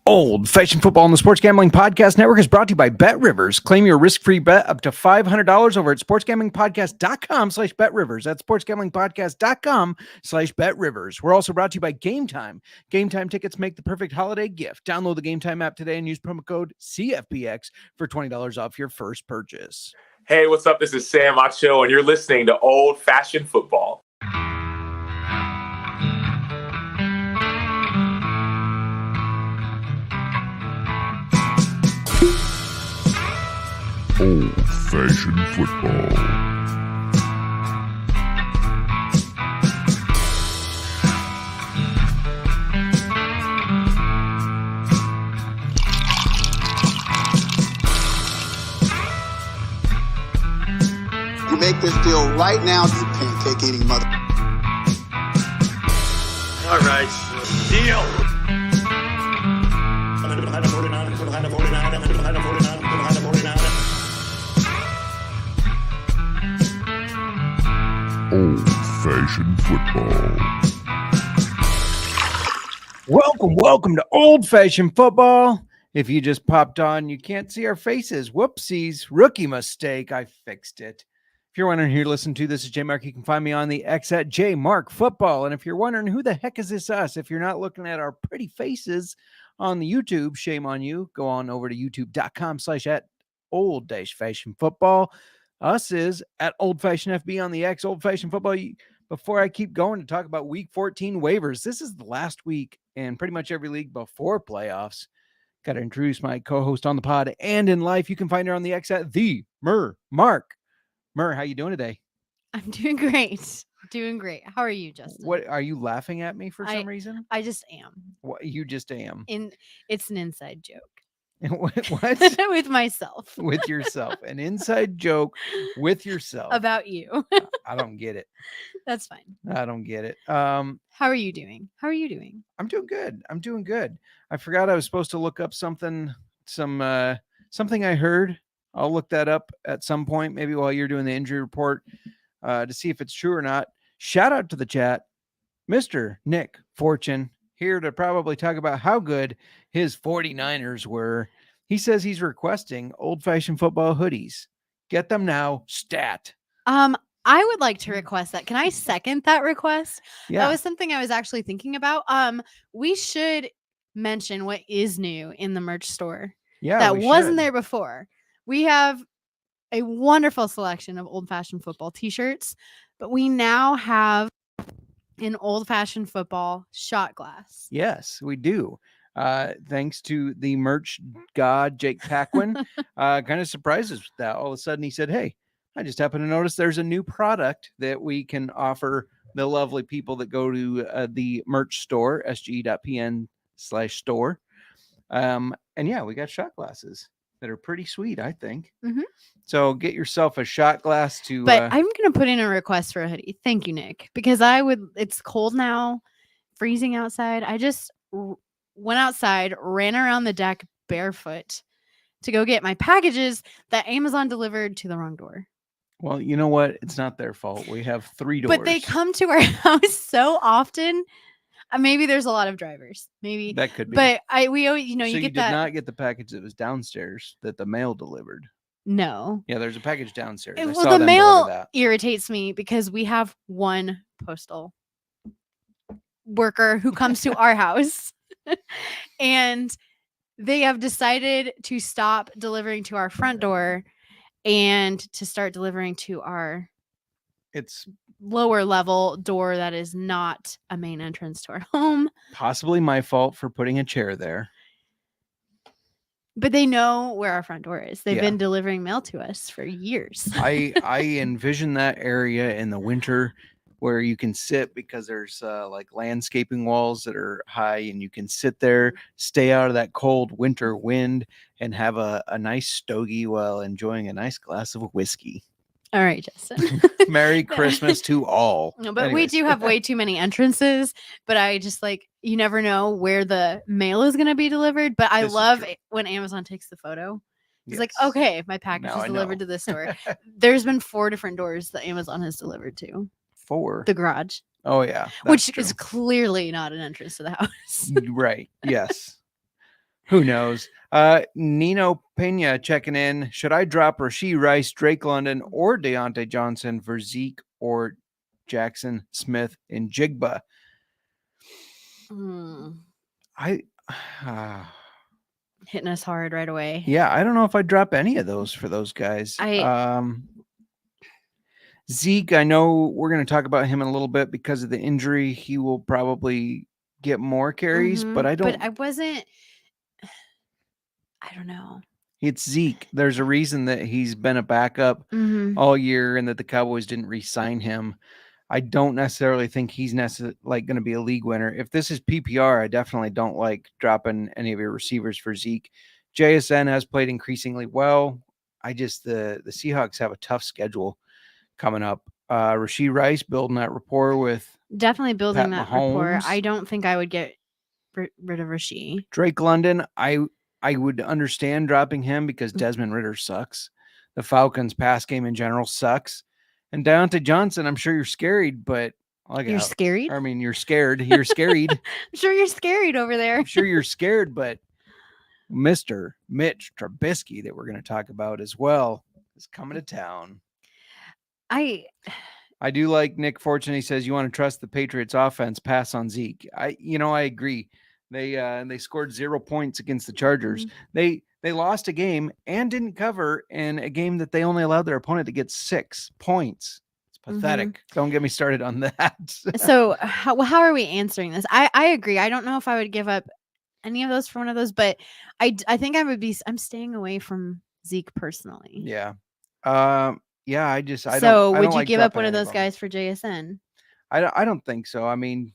Old Fashioned Football on the Sports Gambling Podcast Network is brought to you by BetRivers. Claim your risk-free bet up to $500 over at sportsgamblingpodcast.com/BetRivers. That's sportsgamblingpodcast.com/BetRivers. We're also brought to you by Gametime. Gametime tickets make the perfect holiday gift. Download the Gametime app today and use promo code CFBX for $20 off your first purchase. Hey, what's up? This is Sam Acho, and you're listening to Old Fashioned Football. Old-fashioned football. You make this deal right now, you pancake-eating mother. All right, deal. Old-fashioned football. Welcome to Old Fashioned Football. If you just popped on, you can't see our faces. Whoopsies, rookie mistake. I fixed it. If you're wondering who you're listening to, this is J Mark. You can find me on the X at JMarkFootball. And if you're wondering who the heck is this us, if you're not looking at our pretty faces on the YouTube, shame on you. Go on over to youtube.com/@old-fashioned football. Us is at Old Fashioned FB on the X, Old Fashioned Football. Before I keep going to talk about Week 14 waivers, this is the last week in pretty much every league before playoffs. Got to introduce my co-host on the pod and in life. You can find her on the X at the Mark. Mur, how you doing today? I'm doing great. Doing great. How are you, Justin? What are you laughing at me for some reason? I just am. What you just am? It's an inside joke. What? With myself. With yourself. An inside joke with yourself. About you. I don't get it. That's fine. I don't get it. How are you doing? I'm doing good. I forgot I was supposed to look up something I heard. I'll look that up at some point, maybe while you're doing the injury report, to see if it's true or not. Shout out to the chat. Mr. Nick Fortune here to probably talk about how good his 49ers were. He says he's requesting old-fashioned football hoodies. Get them now, stat. I would like to request that. Can I second that request? Yeah. That was something I was actually thinking about. We should mention what is new in the merch store. Yeah, that wasn't there before. We have a wonderful selection of old-fashioned football t-shirts, but we now have an old-fashioned football shot glass. Yes, we do. Thanks to the merch god, Jake Paquin. Kind of surprises with that. All of a sudden he said, hey, I just happened to notice there's a new product that we can offer the lovely people that go to the merch store, sge.pn/store. And yeah, we got shot glasses that are pretty sweet, I think. Mm-hmm. So get yourself a shot glass to. But I'm going to put in a request for a hoodie. Thank you, Nick, because it's cold now, freezing outside. I just went outside, ran around the deck barefoot to go get my packages that Amazon delivered to the wrong door. Well, you know what? It's not their fault. We have 3 doors. But they come to our house so often. Maybe there's a lot of drivers. Maybe that could be. But we always, you so you did get that. not get the package that was downstairs that the mail delivered. No. Yeah, there's a package downstairs. Well, the mail irritates me because we have one postal worker who comes to our house, and they have decided to stop delivering to our front door and to start delivering to our lower level door that is not a main entrance to our home. Possibly my fault for putting a chair there. But they know where our front door is. They've been delivering mail to us for years. I envision that area in the winter where you can sit because there's like landscaping walls that are high and you can sit there, stay out of that cold winter wind and have a nice stogie while enjoying a nice glass of whiskey. All right, Justin. Merry Christmas to all. No, but we do have way too many entrances, but I just you never know where the mail is going to be delivered. But I love when Amazon takes the photo. It's like, okay, my package is delivered to this door. There's been 4 different doors that Amazon has delivered to. 4? The garage. Oh, yeah. Which is clearly not an entrance to the house. Right. Yes. Who knows? Nino Pena checking in. Should I drop Rashee Rice, Drake London, or Deontay Johnson for Zeke or Jackson Smith and Jigba? I Hitting us hard right away. Yeah, I don't know if I'd drop any of those for those guys. Zeke, I know we're going to talk about him in a little bit because of the injury. He will probably get more carries, but I don't. But I don't know. It's Zeke. There's a reason that he's been a backup all year and that the Cowboys didn't re-sign him. I don't necessarily think he's going to be a league winner. If this is PPR, I definitely don't like dropping any of your receivers for Zeke. JSN has played increasingly well. The Seahawks have a tough schedule coming up. Rashee Rice building that rapport with definitely building Pat that Mahomes. rapport. I don't think I would get rid of Rashee. Drake London, I would understand dropping him because Desmond Ridder sucks. The Falcons' pass game in general sucks. And Deontay Johnson, I'm sure you're scared, but you're scared? I mean, you're scared. You're scared. I'm sure you're scared over there. I'm sure you're scared, but Mr. Mitch Trubisky, that we're going to talk about as well, is coming to town. I do like Nick Fortune. He says, you want to trust the Patriots offense, pass on Zeke. I agree. They scored 0 points against the Chargers. They lost a game and didn't cover in a game that they only allowed their opponent to get 6 points. It's pathetic. Don't get me started on that. So how are we answering this? I agree. I don't know if I would give up any of those for one of those, but I think I'm staying away from Zeke personally. Yeah. I would you give up one of those guys for JSN? I don't think so. I mean,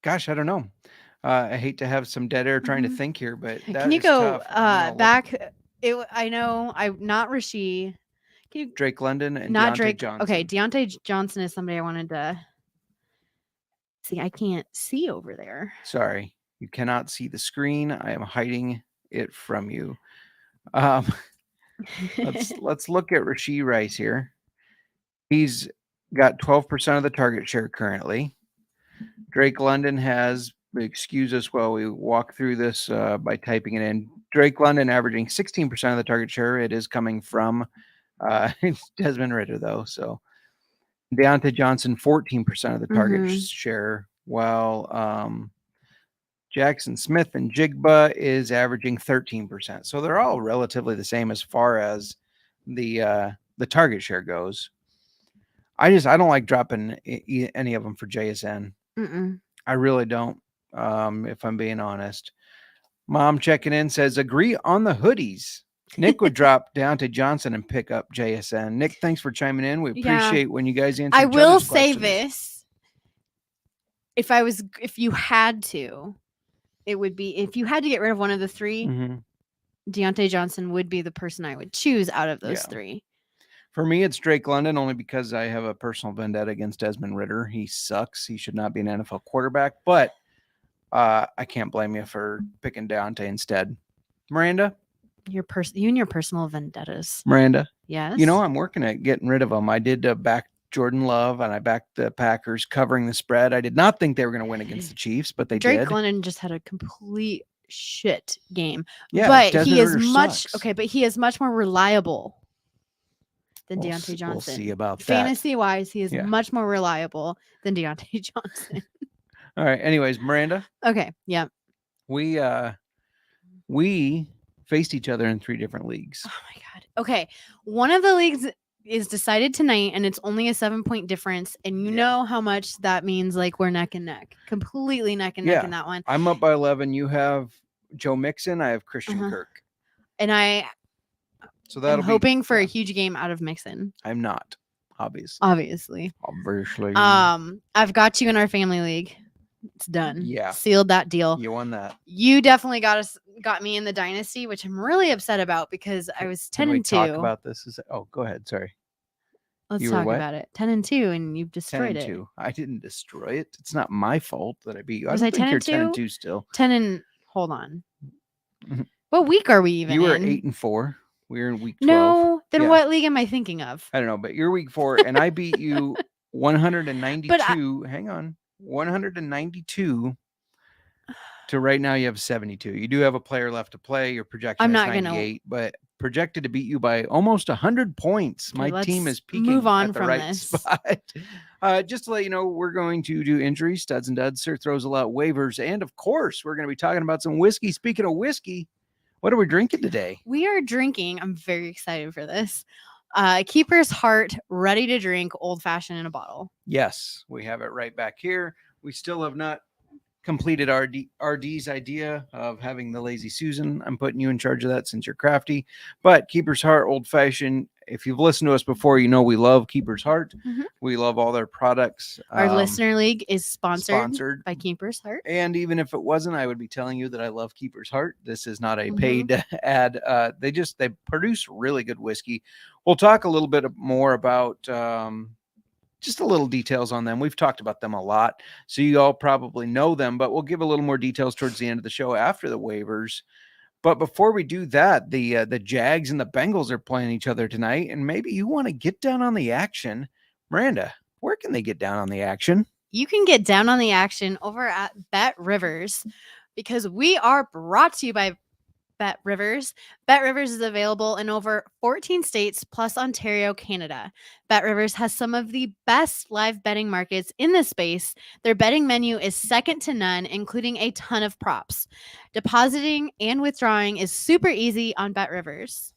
gosh, I don't know. I hate to have some dead air trying to think here, but can you go back? I know I'm not Rashee. Drake London and not Deontay Drake Johnson. Okay, Deontay Johnson is somebody I wanted to see. I can't see over there. Sorry, you cannot see the screen. I am hiding it from you. Let's look at Rashee Rice here. He's got 12% of the target share currently. Drake London has, excuse us while we walk through this by typing it in. Drake London averaging 16% of the target share. It is coming from Desmond Ridder, though. So Deontay Johnson, 14% of the target share, while Jackson Smith and Jigba is averaging 13%. So they're all relatively the same as far as the target share goes. I don't like dropping any of them for JSN. I really don't, if I'm being honest. Mom checking in says, agree on the hoodies. Nick would drop Deontay Johnson and pick up JSN. Nick, thanks for chiming in. We appreciate when you guys answer. I will say this. If you had to, it would be, if you had to get rid of one of the three, Deontay Johnson would be the person I would choose out of those three. For me, it's Drake London, only because I have a personal vendetta against Desmond Ridder. He sucks. He should not be an NFL quarterback, but I can't blame you for picking Deontay instead. Miranda? You and your personal vendettas. Miranda? Yes? I'm working at getting rid of them. I did back Jordan Love, and I backed the Packers covering the spread. I did not think they were going to win against the Chiefs, but they did. Drake London just had a complete shit game. Yeah, but he is much more reliable than Deontay Johnson. We'll see about that. Fantasy-wise, he is much more reliable than Deontay Johnson. All right. Anyways, Miranda. Okay. Yeah. We faced each other in 3 different leagues. Oh my God. Okay. One of the leagues is decided tonight, and it's only a 7-point difference. And you know how much that means. Like, we're neck and neck, completely neck and neck in that one. I'm up by 11. You have Joe Mixon. I have Christian Kirk. And I'm hoping for a huge game out of Mixon. I'm not, obviously. Obviously. I've got you in our family league. It's done. Yeah. Sealed that deal. You won that. You definitely got me in the dynasty, which I'm really upset about because I was 10-2. Talk about this. Go ahead. Sorry. Let's talk about it. 10-2, and you've destroyed 10-2. It. I didn't destroy it. It's not my fault that I beat you. Was I 10-2? You're 10-2 still. Hold on. What week are we even in? You were 8-4. We're in week 12. No. Then what league am I thinking of? I don't know, but you're week 4, and I beat you 192. Hang on. 192 to right now you have 72. You do have a player left to play. Your projection I'm is not gonna- 98, but projected to beat you by almost 100 points. Okay, My team let's is peaking move on at the from right this. spot. Just to let you know, we're going to do injuries, studs and duds, Sir Throws a Lot waivers, and of course, we're going to be talking about some whiskey. Speaking of whiskey, what are we drinking today? We are drinking. I'm very excited for this. Keeper's Heart, ready to drink, old fashioned in a bottle. Yes, we have it right back here. We still have not completed RD's idea of having the Lazy Susan. I'm putting you in charge of that since you're crafty. But Keeper's Heart, old fashioned. If you've listened to us before, you know we love Keeper's Heart. Mhm. We love all their products. Our listener league is sponsored by Keeper's Heart. And even if it wasn't, I would be telling you that I love Keeper's Heart. This is not a Mhm. paid ad. They produce really good whiskey. We'll talk a little bit more about just a little details on them. We've talked about them a lot, so you all probably know them, but we'll give a little more details towards the end of the show after the waivers. But before we do that, the Jags and the Bengals are playing each other tonight, and maybe you want to get down on the action. Miranda, where can they get down on the action? You can get down on the action over at BetRivers because we are brought to you by BetRivers. BetRivers is available in over 14 states plus Ontario, Canada. BetRivers has some of the best live betting markets in the space. Their betting menu is second to none, including a ton of props. Depositing and withdrawing is super easy on BetRivers.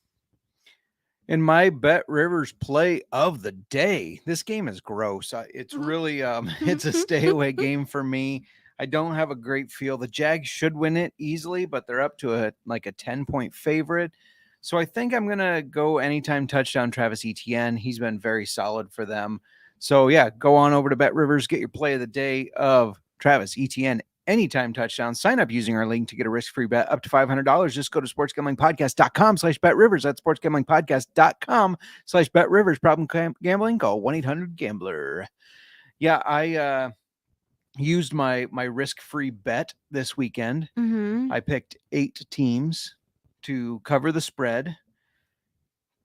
In my BetRivers play of the day, this game is gross. It's really it's a stay away game for me. I don't have a great feel. The Jags should win it easily, but they're up to a 10-point favorite. So I think I'm going to go anytime touchdown Travis Etienne. He's been very solid for them. So yeah, go on over to BetRivers, get your play of the day of Travis Etienne anytime touchdown. Sign up using our link to get a risk-free bet up to $500. Just go to sportsgamblingpodcast.com/BetRivers. That's sportsgamblingpodcast.com/BetRivers. Problem gambling? Call 1-800-GAMBLER. Yeah, I used my risk-free bet this weekend. Mm-hmm. I picked 8 teams to cover the spread.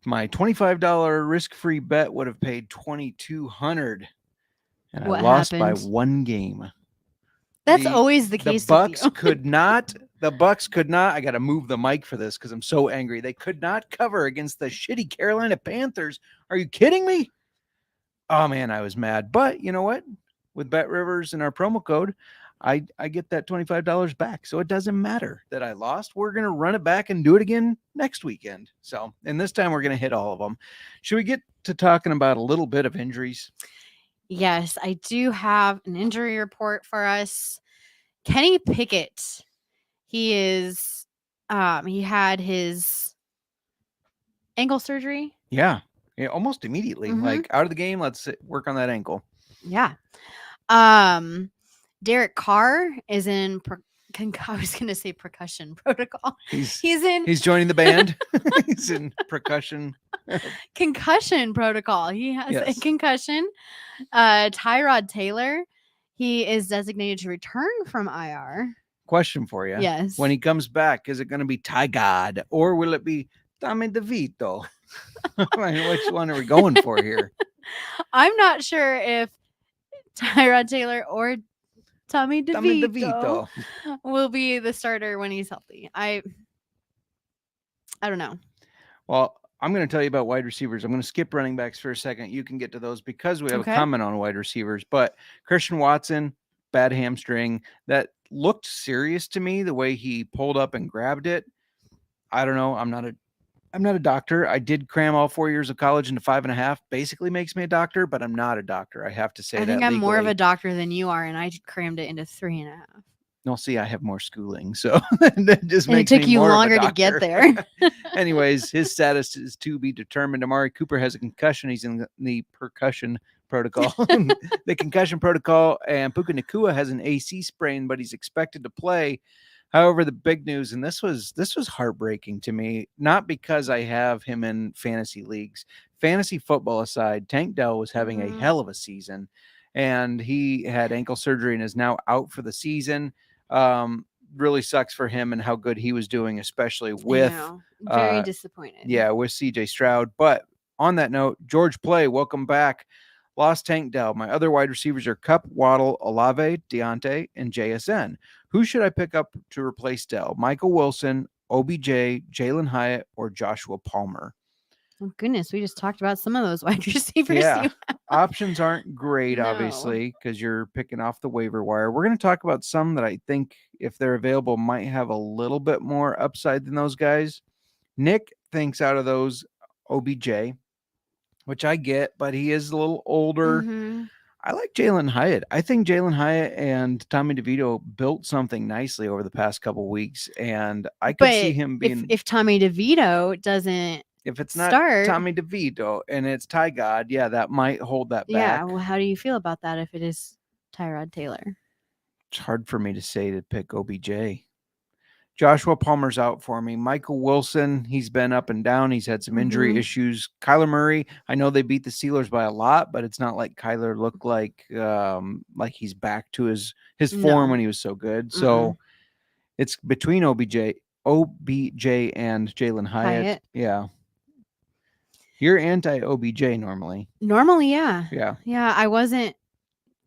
My $25 risk-free bet would have paid $2,200, and What I lost happened? by 1 game. That's always the case. The with Bucks you. could not. The Bucks could not. I got to move the mic for this because I'm so angry. They could not cover against the shitty Carolina Panthers. Are you kidding me? Oh man, I was mad. But you know what? With BetRivers and our promo code, I get that $25 back. So it doesn't matter that I lost. We're going to run it back and do it again next weekend. So, and this time we're going to hit all of them. Should we get to talking about a little bit of injuries? Yes, I do have an injury report for us. Kenny Pickett. He is he had his ankle surgery. Yeah, almost immediately. Mhm. Like out of the game, let's work on that ankle. Yeah. Derek Carr is in I was going to say percussion protocol. He's joining the band. He's in percussion. Concussion protocol. He has a Yes. concussion. Tyrod Taylor, he is designated to return from IR. Question for you. Yes. When he comes back, is it going to be Ty God or will it be Tommy DeVito? Which one are we going for here? I'm not sure if Tyrod Taylor or Tommy DeVito will be the starter when he's healthy. I don't know. Well, I'm going to tell you about wide receivers. I'm going to skip running backs for a second. You can get to those because we have Okay. a comment on wide receivers. But Christian Watson, bad hamstring. That looked serious to me, the way he pulled up and grabbed it. I don't know. I'm not a doctor. I did cram all 4 years of college into 5.5. Basically makes me a doctor, but I'm not a doctor. I have to say I that think I'm more of legally. a doctor than you are, and I crammed it into 3.5. No, see, I have more schooling, so that just And it makes took me you more of a longer to get doctor. there. Anyways, his status is to be determined. Amari Cooper has a concussion. He's in the percussion protocol. The concussion protocol, and Puka Nacua has an AC sprain, but he's expected to play. However, the big news, and this was heartbreaking to me, not because I have him in fantasy leagues. Fantasy football aside, Tank Dell was having a hell of a season, and he had ankle surgery and is now out for the season. Really sucks for him and how good he was doing, especially with very disappointed. with CJ Stroud. But on that note, George Play, welcome back. Lost Tank Dell. My other wide receivers are Cup, Waddle, Olave, Deontay, and JSN. Who should I pick up to replace Dell? Michael Wilson, OBJ, Jalen Hyatt, or Joshua Palmer? Oh, goodness. We just talked about some of those wide receivers. Yeah. Options aren't great, No. obviously, because you're picking off the waiver wire. We're going to talk about some that I think, if they're available, might have a little bit more upside than those guys. Nick thinks out of those OBJ, which I get, but he is a little older. Mhm. I like Jalen Hyatt. I think Jalen Hyatt and Tommy DeVito built something nicely over the past couple weeks, and I could see him being. If Tommy DeVito doesn't If it's not start, Tommy DeVito and it's Ty God, yeah, that might hold that back. yeah. Well, how do you feel about that if it is Tyrod Taylor? It's hard for me to say to pick OBJ. Joshua Palmer's out for me. Michael Wilson, he's been up and down. He's had some injury issues. Kyler Murray, I know they beat the Steelers by a lot, but it's not like Kyler looked like he's back to his form when he was so good. So it's between OBJ and Jalen Hyatt. Yeah. You're anti-OBJ normally. Normally, yeah. Yeah. Yeah, I wasn't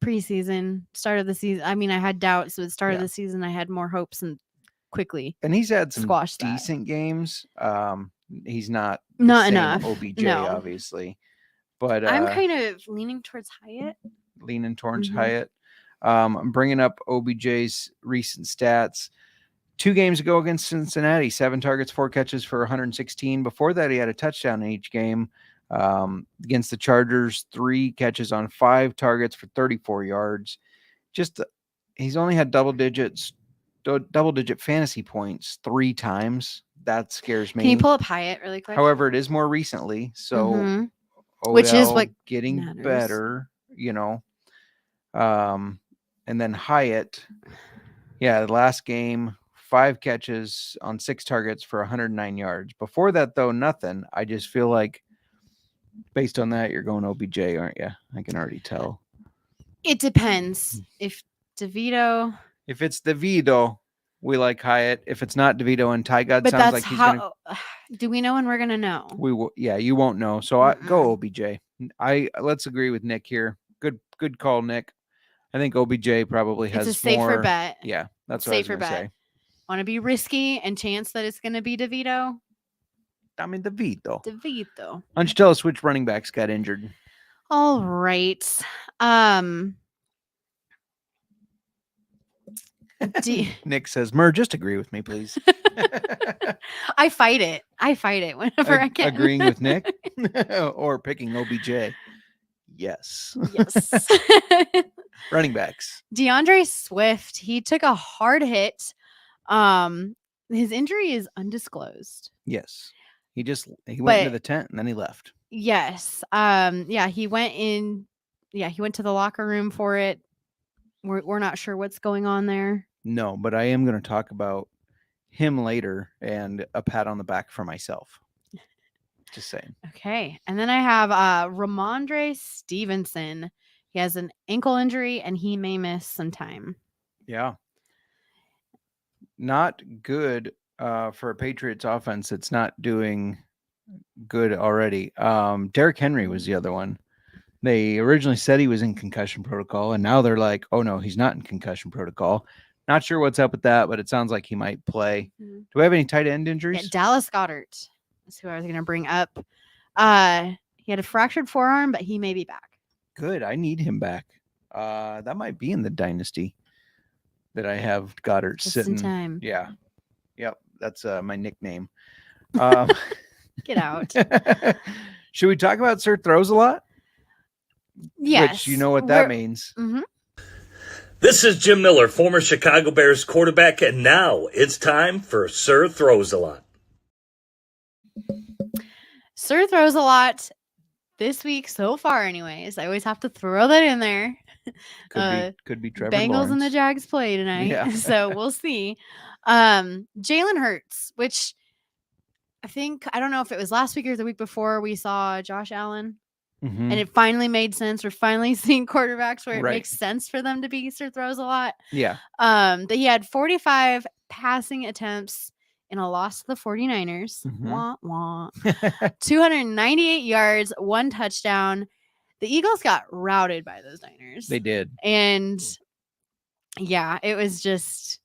preseason, start of the season. I mean, I had doubts, but start of the season, I had more hopes and quickly. And he's had some squashed decent games. He's not enough. OBJ, No. obviously. But I'm kind of leaning towards Hyatt. Hyatt. I'm bringing up OBJ's recent stats. 2 games ago against Cincinnati, 7 targets, 4 catches for 116. Before that, he had a touchdown in each game. Against the Chargers, 3 catches on 5 targets for 34 yards. He's only had double-digit fantasy points 3 times. That scares me. Can you pull up Hyatt really quick? However, it is more recently, so which is what getting matters. better, and then Hyatt, the last game, 5 catches on 6 targets for 109 yards. Before that, though, nothing. I just feel like, based on that, you're going OBJ, aren't you? I can already tell. It depends. If it's DeVito, we like Hyatt. If it's not DeVito and Ty God, but sounds that's like he's how. gonna. Do we know when we're gonna know? We will. Yeah, you won't know. So I go OBJ. Let's agree with Nick here. Good call, Nick. I think OBJ probably has It's a safer more. bet. Yeah, that's what safer I was gonna bet. say. Want to be risky and chance that it's gonna be DeVito? I mean DeVito. Hunch, tell us which running backs got injured. All right. Nick says, "Mur, just agree with me, please." I fight it whenever I can. Agreeing with Nick or picking OBJ. Yes. Yes. Running backs. DeAndre Swift, he took a hard hit. His injury is undisclosed. Yes. He went into the tent and then he left. Yes. He went to the locker room for it. We're not sure what's going on there. No, but I am going to talk about him later and a pat on the back for myself. Just saying. Okay. And then I have Ramondre Stevenson. He has an ankle injury and he may miss some time. Yeah. Not good for a Patriots offense. It's not doing good already. Derrick Henry was the other one. They originally said he was in concussion protocol, and now they're like, oh, no, he's not in concussion protocol. Not sure what's up with that, but it sounds like he might play. Do we have any tight end injuries? Yeah, Dallas Goedert is who I was going to bring up. He had a fractured forearm, but he may be back. Good. I need him back. That might be in the dynasty that I have Goddard Just sitting. in time. Yeah. Yep. That's my nickname. Get out. Should we talk about Sir Throws a Lot? Yes. Which you know what that means. Mm-hmm. This is Jim Miller, former Chicago Bears quarterback, and now it's time for Sir Throws a Lot. Sir Throws a Lot this week so far anyways. I always have to throw that in there. Could be Trevor Bengals Lawrence. and the Jags play tonight. Yeah. So we'll see. Jalen Hurts, which I don't know if it was last week or the week before we saw Josh Allen. Mm-hmm. And it finally made sense. We're finally seeing quarterbacks where it Right. makes sense for them to be Sir Throws a Lot. Yeah. That he had 45 passing attempts in a loss to the 49ers. Mhm. Wah, wah. 298 yards, 1 touchdown. the Eagles got routed by those Niners. They did. And yeah, it was just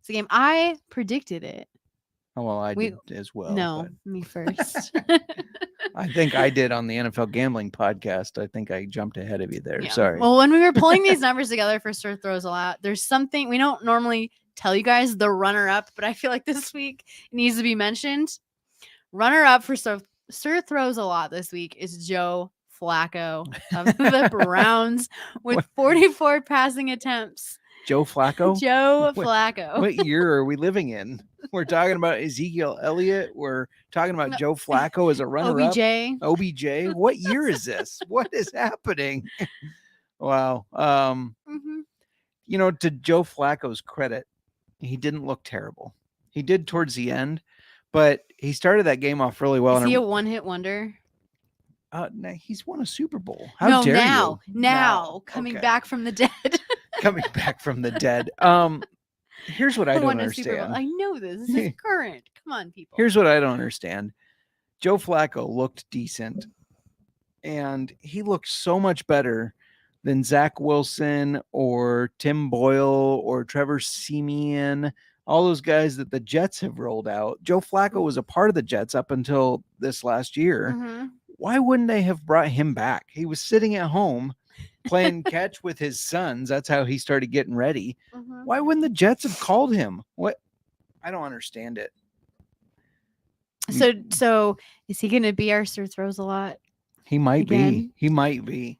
it's a game. I predicted it. Oh, well, I did as well. No, me first. I think I did on the NFL gambling podcast. I think I jumped ahead of you there. Yeah. Sorry. Well, when we were pulling these numbers together for Sir Throws a Lot, there's something we don't normally tell you guys the runner up, but I feel like this week it needs to be mentioned. Runner up for Sir Throws a Lot this week is Joe Flacco of the Browns with 44 passing attempts. Joe Flacco? Joe Flacco. What year are we living in? We're talking about Ezekiel Elliott. We're talking about Joe Flacco as a runner-up. OBJ. What year is this? What is happening? Wow. You know, to Joe Flacco's credit, he didn't look terrible. He did towards the end, but he started that game off really well. Is he a one-hit wonder? No, he's won a Super Bowl. How dare you? Now, coming back from the dead. Coming back from the dead. Here's what I don't understand. I know this. This is current. Come on, people. Here's what I don't understand. Joe Flacco looked decent, and he looked so much better than Zach Wilson or Tim Boyle or Trevor Siemian, all those guys that the Jets have rolled out. Joe Flacco was a part of the Jets up until this last year. Mm-hmm. Why wouldn't they have brought him back? He was sitting at home playing catch with his sons. That's how he started getting ready. Mm-hmm. Why wouldn't the Jets have called him? What? I don't understand it. So is he going to be our Sir Throws a Lot? He might be. He might be.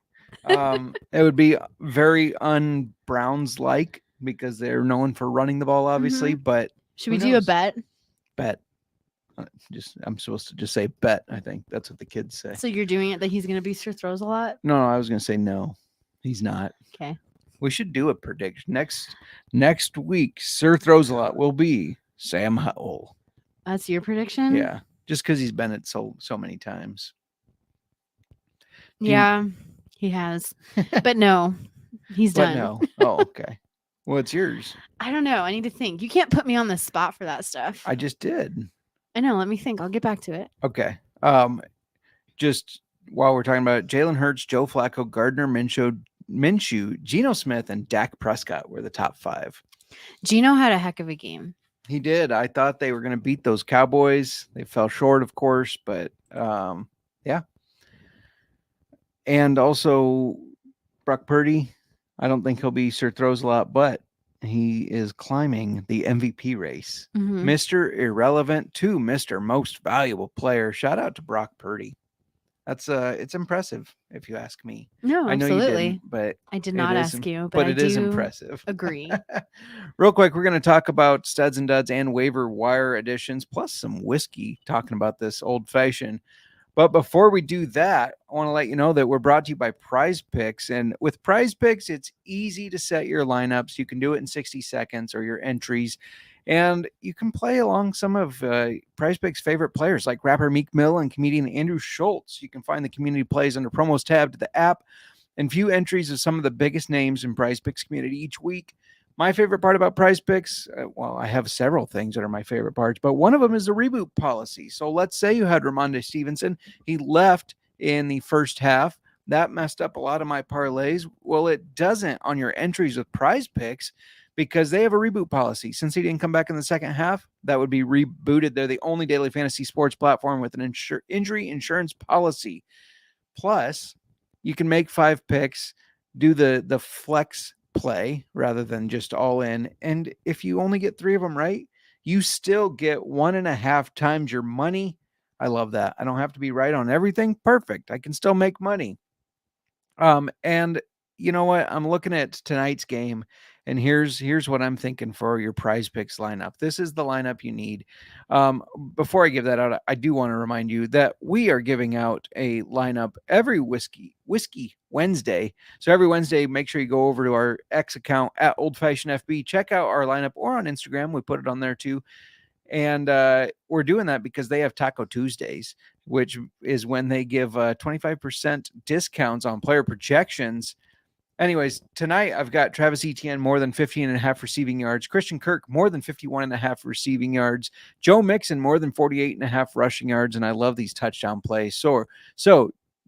It would be very un-Browns like because they're known for running the ball, obviously. Mm-hmm. But should we do a bet? Bet. I'm supposed to just say bet. I think that's what the kids say. So you're doing it that he's going to be Sir Throws a Lot? No, I was going to say no. He's not. Okay. We should do a prediction next week. Sir Throws a Lot will be Sam Howell. That's your prediction? Yeah, just because he's been it so many times. Yeah, he has. But no, he's done. No. Oh, okay. What's yours? I don't know. I need to think. You can't put me on the spot for that stuff. I just did. I know. Let me think. I'll get back to it. Okay. Just while we're talking about it, Jalen Hurts, Joe Flacco, Gardner Minshew, Geno Smith, and Dak Prescott were the top 5. Geno had a heck of a game. He did. I thought they were going to beat those Cowboys. They fell short, of course, but yeah. And also Brock Purdy. I don't think he'll be Sir Throws a Lot, but he is climbing the MVP race. Mm-hmm. Mr. Irrelevant to Mr. Most Valuable Player. Shout out to Brock Purdy. That's it's impressive if you ask me. No, I know absolutely. you didn't, but I did not ask you, but I it is do impressive. Agree. Real quick, we're going to talk about studs and duds and waiver wire additions, plus some whiskey, talking about this old fashioned. But before we do that, I want to let you know that we're brought to you by PrizePicks. And with PrizePicks, it's easy to set your lineups. You can do it in 60 seconds or your entries. And you can play along some of PrizePicks' favorite players like rapper Meek Mill and comedian Andrew Schultz. You can find the community plays under promos tab to the app and view entries of some of the biggest names in PrizePicks community each week. My favorite part about PrizePicks, well, I have several things that are my favorite parts, but one of them is the reboot policy. So let's say you had Ramondre Stevenson. He left in the first half. That messed up a lot of my parlays. Well, it doesn't on your entries with PrizePicks because they have a reboot policy. Since he didn't come back in the second half, that would be rebooted. They're the only daily fantasy sports platform with an injury insurance policy. Plus, you can make 5 picks, do the flex play rather than just all in. And if you only get 3 of them right, you still get 1.5 times your money. I love that. I don't have to be right on everything. Perfect. I can still make money. And you know what? I'm looking at tonight's game, and here's what I'm thinking for your PrizePicks lineup. This is the lineup you need. Before I give that out, I do want to remind you that we are giving out a lineup every Whiskey Wednesday. So every Wednesday, make sure you go over to our X account at Old Fashioned FB, check out our lineup, or on Instagram. We put it on there too. And we're doing that because they have Taco Tuesdays, which is when they give 25% discounts on player projections. Anyways, tonight I've got Travis Etienne more than 15.5 receiving yards, Christian Kirk more than 51.5 receiving yards, Joe Mixon more than 48.5 rushing yards, and I love these touchdown plays. So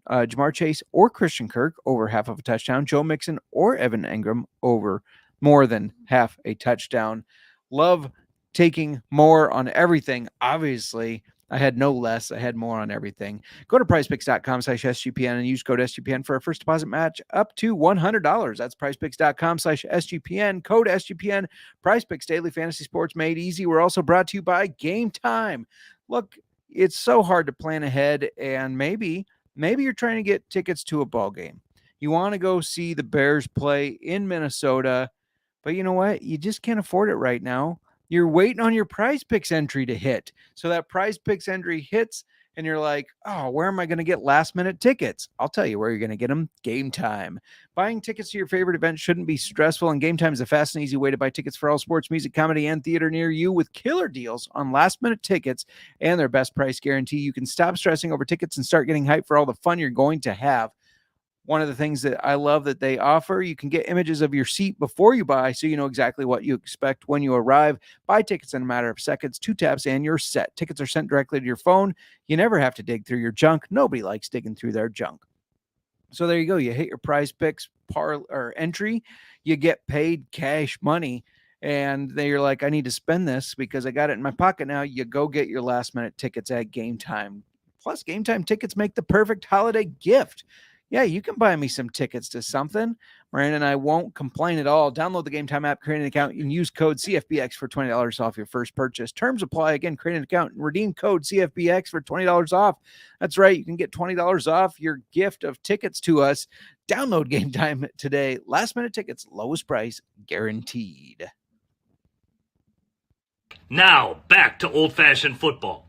Jamar Chase or Christian Kirk over half of a touchdown. Joe Mixon or Evan Engram over more than half a touchdown. Love taking more on everything. Obviously, I had no less. I had more on everything. Go to prizepicks.com/SGPN and use code SGPN for a first deposit match up to $100. That's prizepicks.com/SGPN. Code SGPN. PrizePicks Daily Fantasy Sports made easy. We're also brought to you by Gametime. Look, it's so hard to plan ahead, and maybe you're trying to get tickets to a ball game. You want to go see the Bears play in Minnesota, but you know what? You just can't afford it right now. You're waiting on your PrizePicks entry to hit. So that PrizePicks entry hits, and you're like, oh, where am I going to get last-minute tickets? I'll tell you where you're going to get them. Gametime. Buying tickets to your favorite event shouldn't be stressful, and Gametime is a fast and easy way to buy tickets for all sports, music, comedy, and theater near you with killer deals on last-minute tickets and their best price guarantee. You can stop stressing over tickets and start getting hyped for all the fun you're going to have. One of the things that I love that they offer, you can get images of your seat before you buy, so you know exactly what you expect when you arrive. Buy tickets in a matter of seconds, 2 taps, and you're set. Tickets are sent directly to your phone. You never have to dig through your junk. Nobody likes digging through their junk. So there you go. You hit your PrizePicks or entry. You get paid cash money. And then you're like, I need to spend this because I got it in my pocket now. You go get your last-minute tickets at Gametime. Plus, Gametime tickets make the perfect holiday gift. Yeah, you can buy me some tickets to something. Miranda and I won't complain at all. Download the Gametime app, create an account, and use code CFBX for $20 off your first purchase. Terms apply. Again, create an account and redeem code CFBX for $20 off. That's right. You can get $20 off your gift of tickets to us. Download Gametime today. Last-minute tickets, lowest price, guaranteed. Now, back to old-fashioned football.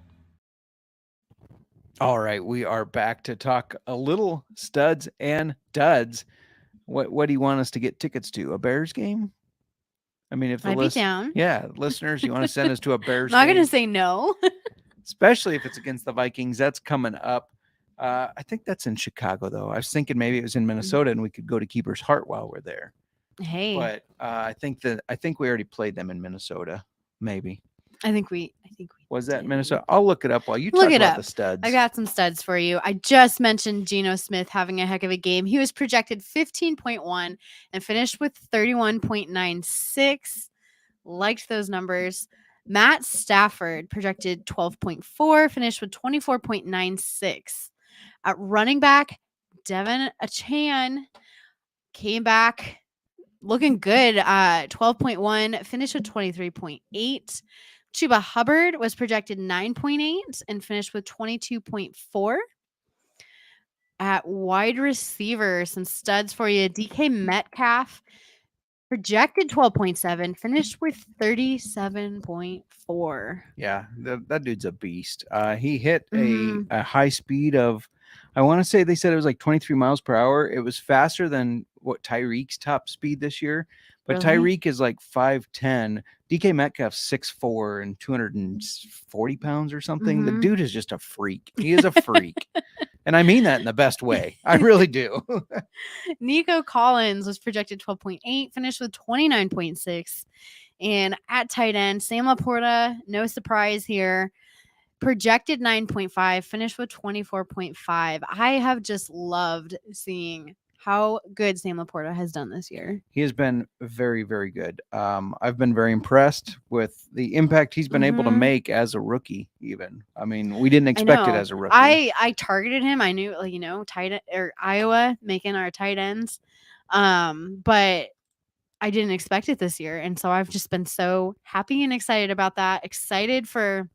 All right, we are back to talk a little studs and duds. What do you want us to get tickets to? A Bears game? I mean, if the I'd be down. Yeah, listeners, you want to send us to a Bears I'm not game? going to say no. Especially if it's against the Vikings. That's coming up. I think that's in Chicago, though. I was thinking maybe it was in Minnesota, and we could go to Keeper's Heart while we're there. Hey, But I think we already played them in Minnesota. Maybe. I think we Was that did. Minnesota? I'll look it up while you Look talk it about up. the studs. I got some studs for you. I just mentioned Geno Smith having a heck of a game. He was projected 15.1 and finished with 31.96. Liked those numbers. Matt Stafford projected 12.4, finished with 24.96. At running back, Devin Achan came back looking good. 12.1, finished with 23.8. Chuba Hubbard was projected 9.8 and finished with 22.4. At wide receiver, some studs for you. DK Metcalf projected 12.7, finished with 37.4. Yeah, that dude's a beast. He hit Mhm. a high speed of, I want to say they said it was like 23 miles per hour. It was faster than what Tyreek's top speed this year. But Really? Tyreek is like 5'10". DK Metcalf's 6'4" and 240 pounds or something. The Mhm. dude is just a freak. He is a freak. And I mean that in the best way. I really do. Nico Collins was projected 12.8, finished with 29.6. And at tight end, Sam Laporta, no surprise here, projected 9.5, finished with 24.5. I have just loved seeing how good Sam Laporta has done this year. He has been very, very good. I've been very impressed with the impact he's been able to Mhm. make as a rookie, even. I mean, we didn't expect it know. as a rookie. I targeted him. I knew, tight or Iowa making our tight ends. But I didn't expect it this year. And so I've just been so happy and excited about that. Excited for,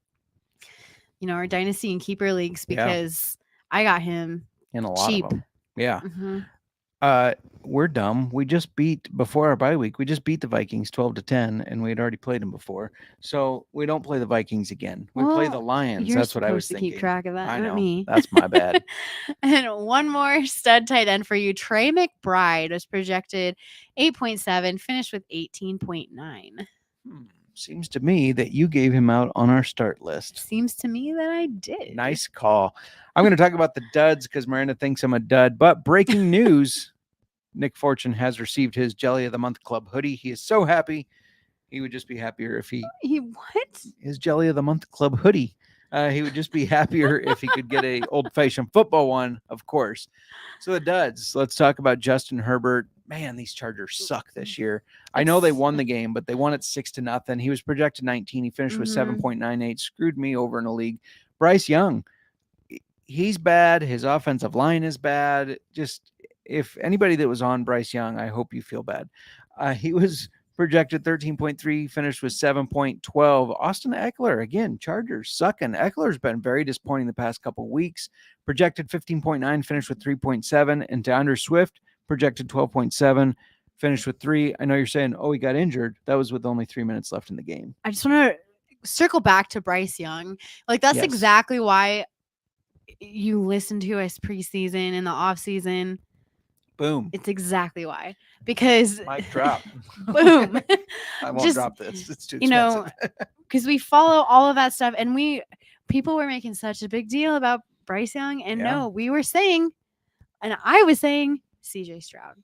our dynasty and keeper leagues Yeah. because I got him In a lot cheap. of them. Yeah. Mhm. We're dumb. We just before our bye week, we just beat the Vikings 12-10, and we had already played them before. So we don't play the Vikings again. We play the Well, Lions. You're That's what I was supposed to thinking. keep track of that, I not know. me. That's my bad. And one more stud tight end for you. Trey McBride was projected 8.7, finished with 18.9. Seems to me that you gave him out on our start list. Seems to me that I did. Nice call. I'm going to talk about the duds because Miranda thinks I'm a dud. But breaking news, Nick Fortune has received his Jelly of the Month Club hoodie. He is so happy. He would just be happier if He what? his Jelly of the Month Club hoodie. He would just be happier if he could get a old-fashioned football one, of course. So the duds. Let's talk about Justin Herbert. Man, these Chargers suck this year. I know they won the game, but they won it 6-0. He was projected 19. He finished with 7.98. Screwed me over in a league. Bryce Young, he's bad. His offensive line is bad. Just if anybody that was on Bryce Young, I hope you feel bad. He was projected 13.3, finished with 7.12. Austin Eckler, again, Chargers sucking. Eckler's been very disappointing the past couple of weeks. Projected 15.9, finished with 3.7. And DeAndre Swift, projected 12.7, finished with 3. I know you're saying, oh, he got injured. That was with only 3 minutes left in the game. I just want to circle back to Bryce Young. Like, that's Yes. exactly why you listen to us preseason and the off season. Boom. It's exactly why. Because Mic drop. boom. I won't Just, drop this. It's too you know, expensive. because we follow all of that stuff, and people were making such a big deal about Bryce Young, and Yeah. no, we were saying, and I was saying CJ Stroud.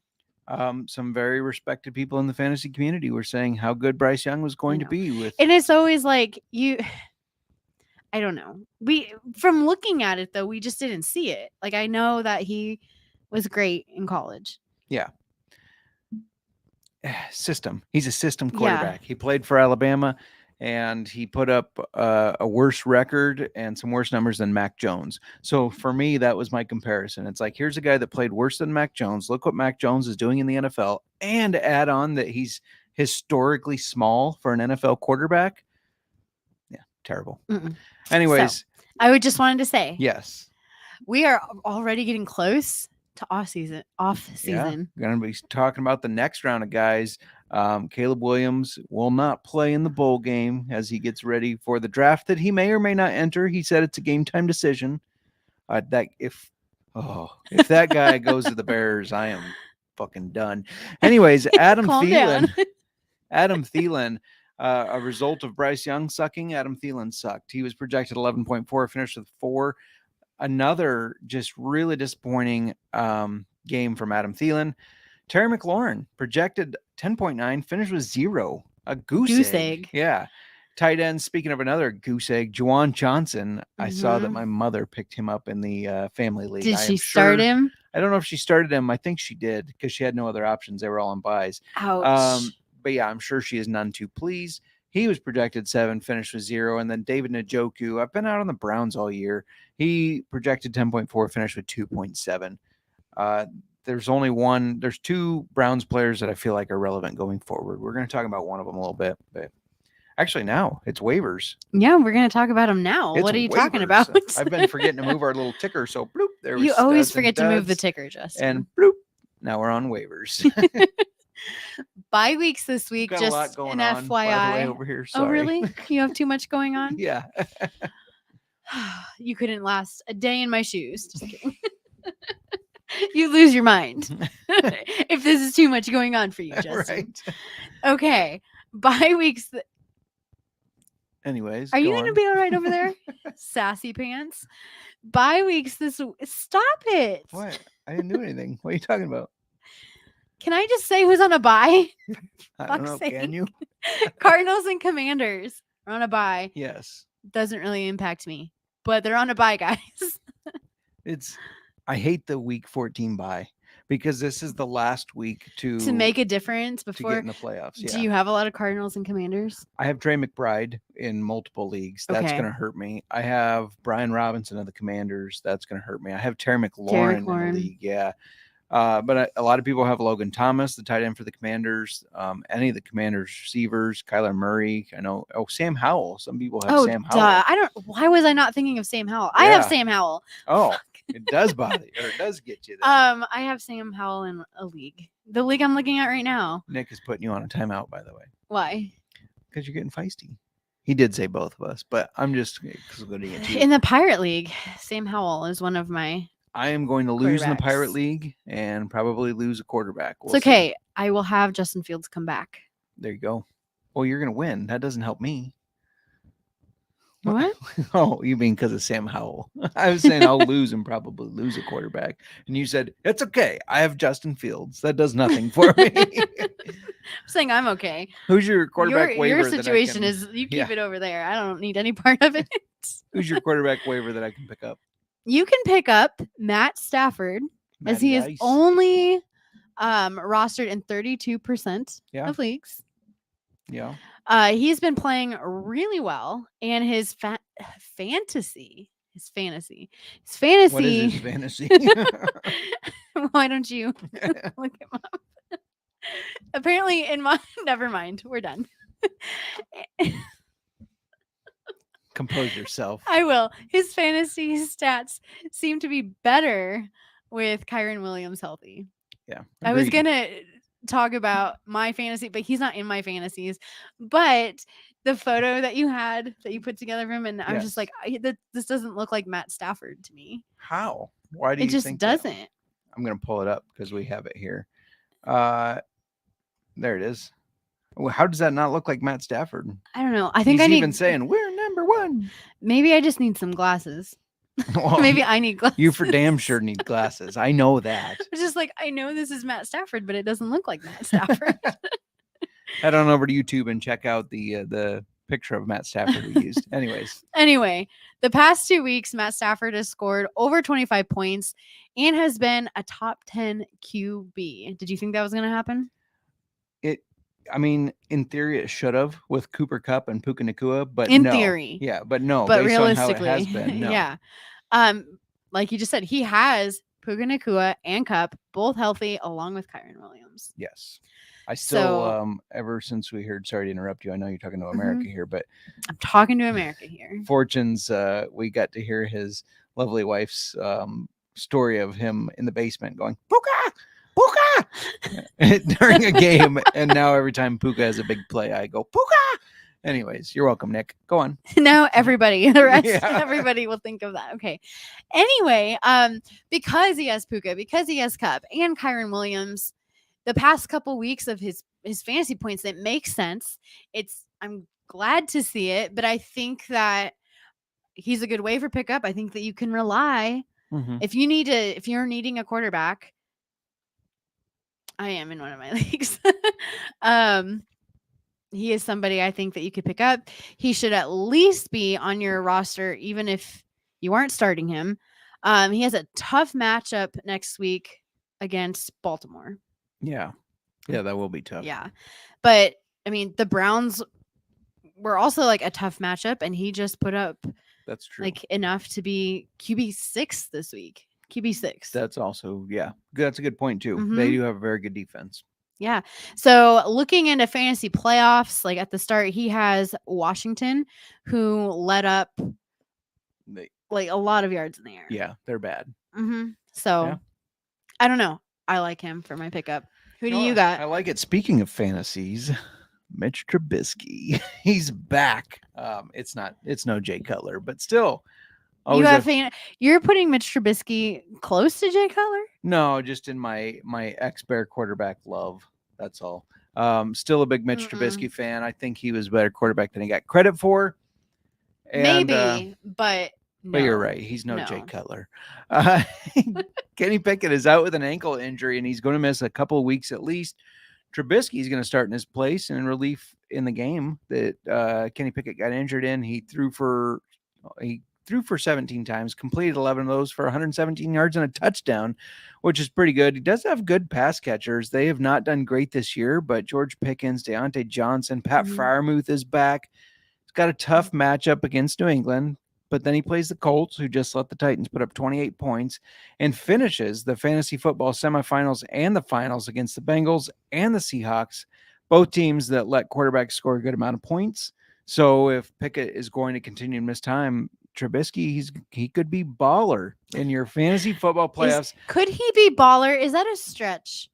Some very respected people in the fantasy community were saying how good Bryce Young was going to know. be with. And it's always like I don't know. From looking at it though, we just didn't see it. Like, I know that he was great in college. System. He's a system Yeah. quarterback. He played for Alabama, and he put up a worse record and some worse numbers than Mac Jones. So for me, that was my comparison. It's like, here's a guy that played worse than Mac Jones. Look what Mac Jones is doing in the NFL, and add on that he's historically small for an NFL quarterback. Yeah, terrible. Mm-mm. Anyways, I would just wanted to say, yes. we are already getting close to off season. Yeah, going to be talking about the next round of guys. Caleb Williams will not play in the bowl game as he gets ready for the draft that he may or may not enter. He said it's a game time decision. If that guy goes to the Bears, I am fucking done. Anyways, Adam Calm down. Thielen. Adam Thielen, a result of Bryce Young sucking. Adam Thielen sucked. He was projected 11.4, finished with 4. Another just really disappointing game from Adam Thielen. Terry McLaurin projected 10.9, finished with 0. A goose egg. Yeah. Tight end. Speaking of another goose egg, Juwan Johnson. I saw that my mother picked him up in the family league. Did she start him? I don't know if she started him. I think she did because she had no other options. They were all on buys. Ouch. But yeah, I'm sure she is none too pleased. He was projected 7, finished with 0. And then David Njoku, I've been out on the Browns all year. He projected 10.4, finished with 2.7. There's 2 Browns players that I feel like are relevant going forward. We're going to talk about one of them a little bit, but actually now it's waivers. Yeah, we're going to talk about him now. It's what are you waivers. talking about? I've been forgetting to move our little ticker. So bloop, there was You always studs and forget to move the duds, ticker, Justin. and bloop, now we're on waivers. Bye weeks this week, Got a lot just going an on, by the way, FYI. over here. Oh, Sorry. really? You have too much going on? Yeah. You couldn't last a day in my shoes. Just kidding. You lose your mind if this is too much going on for you, Justin. Right. Okay. Bye weeks. Anyways, Are you go going to on. be all right over there? Sassy pants. Bye weeks Stop it. What? I didn't do anything. What are you talking about? Can I just say who's on a bye? I don't Fuck's know. sake. Can you? Cardinals and Commanders are on a bye. Yes. Doesn't really impact me, but they're on a bye, guys. I hate the week 14 bye because this is the last week to make a difference to get before. in the playoffs. Yeah. Do you have a lot of Cardinals and Commanders? I have Trey McBride in multiple leagues. That's Okay. going to hurt me. I have Brian Robinson of the Commanders. That's going to hurt me. I have Terry McLaurin in the league. Yeah. But a lot of people have Logan Thomas, the tight end for the Commanders. Any of the Commanders receivers, Kyler Murray. I know. Oh, Sam Howell. Some people have Sam Howell. Duh. Why was I not thinking of Sam Howell? I have Yeah. Sam Howell. Oh, it does bother you, or it does get you there. I have Sam Howell in a league. The league I'm looking at right now. Nick is putting you on a timeout, by the way, Why? because you're getting feisty. He did say both of us, but I'm just going to get you. In the Pirate League, Sam Howell is one of my. I am going to lose in the quarterbacks. Pirate League and probably lose a quarterback. It's We'll see. okay. I will have Justin Fields come back. There you go. Well, you're going to win. That doesn't help me. What? Oh, you mean because of Sam Howell? I was saying I'll lose and probably lose a quarterback. And you said, it's okay. I have Justin Fields. That does nothing for me. I'm saying I'm okay. Who's your quarterback Your waiver? that I situation can- is you keep Yeah. it over there. I don't need any part of it. Who's your quarterback waiver that I can pick up? You can pick up Matt Stafford as he is Matty Ice. only rostered in 32% Yeah. of leagues. Yeah. He's been playing really well, and his fantasy. What is his fantasy? Why don't you look him up? Apparently, never mind. We're done. Compose yourself. I will. His fantasy stats seem to be better with Kyron Williams healthy. Yeah. I was agreed. gonna talk about my fantasy, but he's not in my fantasies. But the photo that you put together of him, and I was just Yes. like, this doesn't look like Matt Stafford to me. How? Why do It you just think that? doesn't. I'm gonna pull it up because we have it here. There it is. Well, how does that not look like Matt Stafford? I don't know. I think He's I need. even saying we're number one. Maybe I just need some glasses. Well, Maybe I need glasses. you for damn sure need glasses. I know that. It's just like, I know this is Matt Stafford, but it doesn't look like Matt Stafford. Head on over to YouTube and check out the picture of Matt Stafford we used. Anyways, Anyway, the past 2 weeks, Matt Stafford has scored over 25 points and has been a top 10 QB. Did you think that was going to happen? I mean, in theory, it should have with Cooper Kupp and Puka Nacua, but In no. theory. Yeah, but no. But based on how it realistically, has been, no. yeah. Like you just said, he has Puka Nacua and Kupp both healthy, along with Kyron Williams. Yes. I still, So- ever since we heard, sorry to interrupt you, I know you're talking to America here, but I'm talking to America here. Fortune's, we got to hear his lovely wife's story of him in the basement going, Puka! Puka! during a game. And now every time Puka has a big play, I go, Puka! Anyways, you're welcome, Nick. Go on. Now everybody, the rest, Yeah. everybody will think of that. Okay. Anyway, because he has Puka, because he has Kupp and Kyron Williams, the past couple weeks of his fantasy points, it makes sense. I'm glad to see it, but I think that he's a good waiver pickup. I think that you can rely if you're needing a quarterback. I am in one of my leagues. He is somebody I think that you could pick up. He should at least be on your roster, even if you aren't starting him. He has a tough matchup next week against Baltimore. Yeah. Yeah, that will be tough. Yeah. But I mean, the Browns were also like a tough matchup, and he just put up That's true. like enough to be QB6 this week. QB6. That's also, yeah, that's a good point too. Mhm. They do have a very good defense. Yeah. So looking into fantasy playoffs, like at the start, he has Washington, who let up like a lot of yards in the air. Yeah, they're bad. So Yeah. I don't know. I like him for my pickup. Who do No, you got? I like it. Speaking of fantasies, Mitch Trubisky, he's back. It's no Jay Cutler, but still. You have you're putting Mitch Trubisky close to Jay Cutler? No, just in my ex-Bear quarterback love. That's all. Still a big Mitch Trubisky fan. I think he was a better quarterback than he got credit for. And, Maybe, but no. But you're right. He's no Jay No. Cutler. Kenny Pickett is out with an ankle injury, and he's going to miss a couple of weeks at least. Trubisky's going to start in his place and in relief in the game that Kenny Pickett got injured in. He threw for 17 times, completed 11 of those for 117 yards and a touchdown, which is pretty good. He does have good pass catchers. They have not done great this year, but George Pickens, Deontay Johnson, Pat Freiermuth is back. He's got a tough matchup against New England, but then he plays the Colts, who just let the Titans put up 28 points, and finishes the fantasy football semifinals and the finals against the Bengals and the Seahawks, both teams that let quarterbacks score a good amount of points. So if Pickett is going to continue to miss time, Trubisky, he could be baller in your fantasy football playoffs. Could he be baller? Is that a stretch?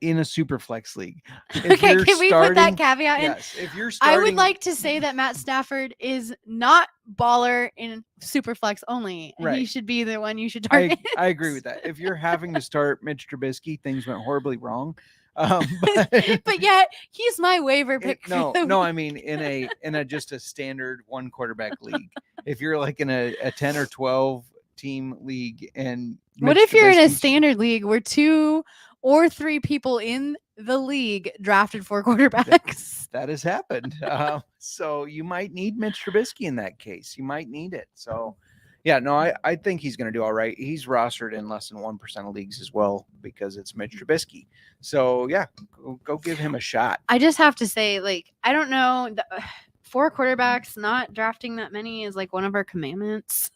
In a super flex league. Okay, can we put that caveat in? Yes, if you're starting, I would like to say that Matt Stafford is not baller in super flex only. And Right. he should be the one you should target. I agree with that. If you're having to start Mitch Trubisky, things went horribly wrong. But yet he's my waiver pick. No, I mean in a just a standard one quarterback league. If you're like in a 10 or 12 team league, and What Mitch if you're in a Trubisky's- standard league where 2 or 3 people in the league drafted 4 quarterbacks. That has happened. So you might need Mitch Trubisky in that case. You might need it. So, yeah, no, I think he's going to do all right. He's rostered in less than 1% of leagues as well because it's Mitch Trubisky. So, yeah, go give him a shot. I just have to say, like, I don't know. 4 quarterbacks, not drafting that many is like one of our commandments.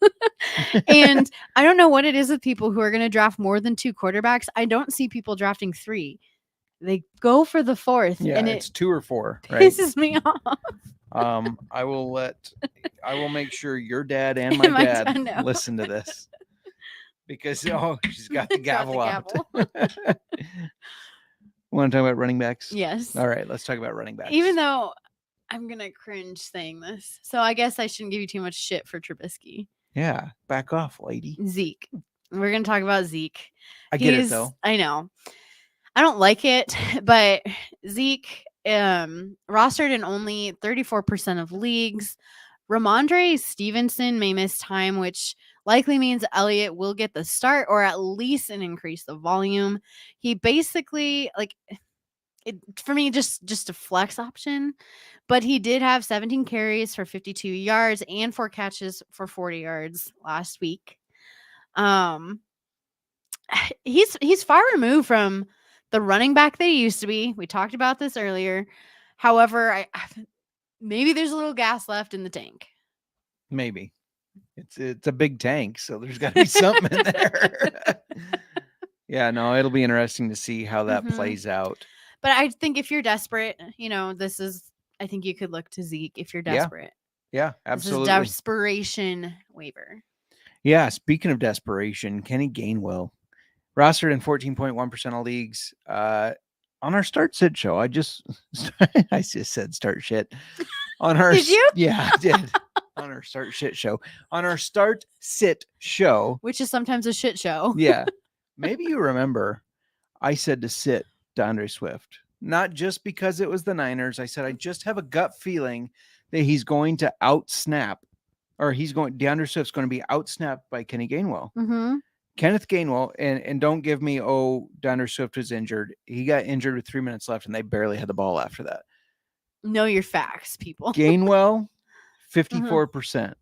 And I don't know what it is with people who are going to draft more than 2 quarterbacks. I don't see people drafting 3. They go for the 4th. Yeah, and it's 2 or 4, right? Pisses me off. I will make ssure your dad and my dad know. listen to this because she's got the gavel out. Want to talk about running backs? Yes. All right, let's talk about running backs. Even though I'm gonna cringe saying this, so I guess I shouldn't give you too much shit for Trubisky. Yeah, back off, lady. Zeke. We're gonna talk about Zeke. I get it though. I know. I don't like it, but Zeke rostered in only 34% of leagues. Ramondre Stevenson may miss time, which likely means Elliott will get the start or at least an increase the volume. He basically, like, it for me, just a flex option, but he did have 17 carries for 52 yards and 4 catches for 40 yards last week. He's far removed from the running back that he used to be. We talked about this earlier. However, maybe there's a little gas left in the tank. Maybe it's a big tank, so there's got to be something in there. Yeah, no, it'll be interesting to see how that plays out. But I think if you're desperate, I think you could look to Zeke if you're desperate. Yeah, absolutely. This is desperation waiver. Yeah, speaking of desperation, Kenny Gainwell, rostered in 14.1% of leagues. On our start sit show, I just said start shit. On our Did you? Yeah, I did. On our start shit show. On our start sit show, which is sometimes a shit show. Yeah. Maybe you remember I said to sit DeAndre Swift, not just because it was the Niners. I said I just have a gut feeling that he's going to DeAndre Swift's going to be outsnapped by Kenny Gainwell. Mm-hmm. Kenneth Gainwell, and don't give me, DeAndre Swift was injured. He got injured with 3 minutes left, and they barely had the ball after that. Know your facts, people. Gainwell, 54%.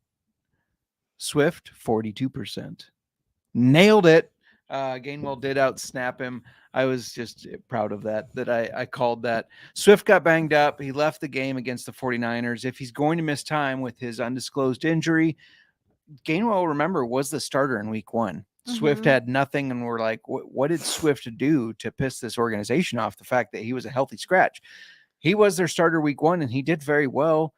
Swift, 42%. Nailed it. Gainwell did outsnap him. I was just proud of that I called that. Swift got banged up. He left the game against the 49ers. If he's going to miss time with his undisclosed injury, Gainwell, remember, was the starter in week 1. Swift had nothing, and we're like, what did Swift do to piss this organization off? The fact that he was a healthy scratch. He was their starter week 1, and he did very well.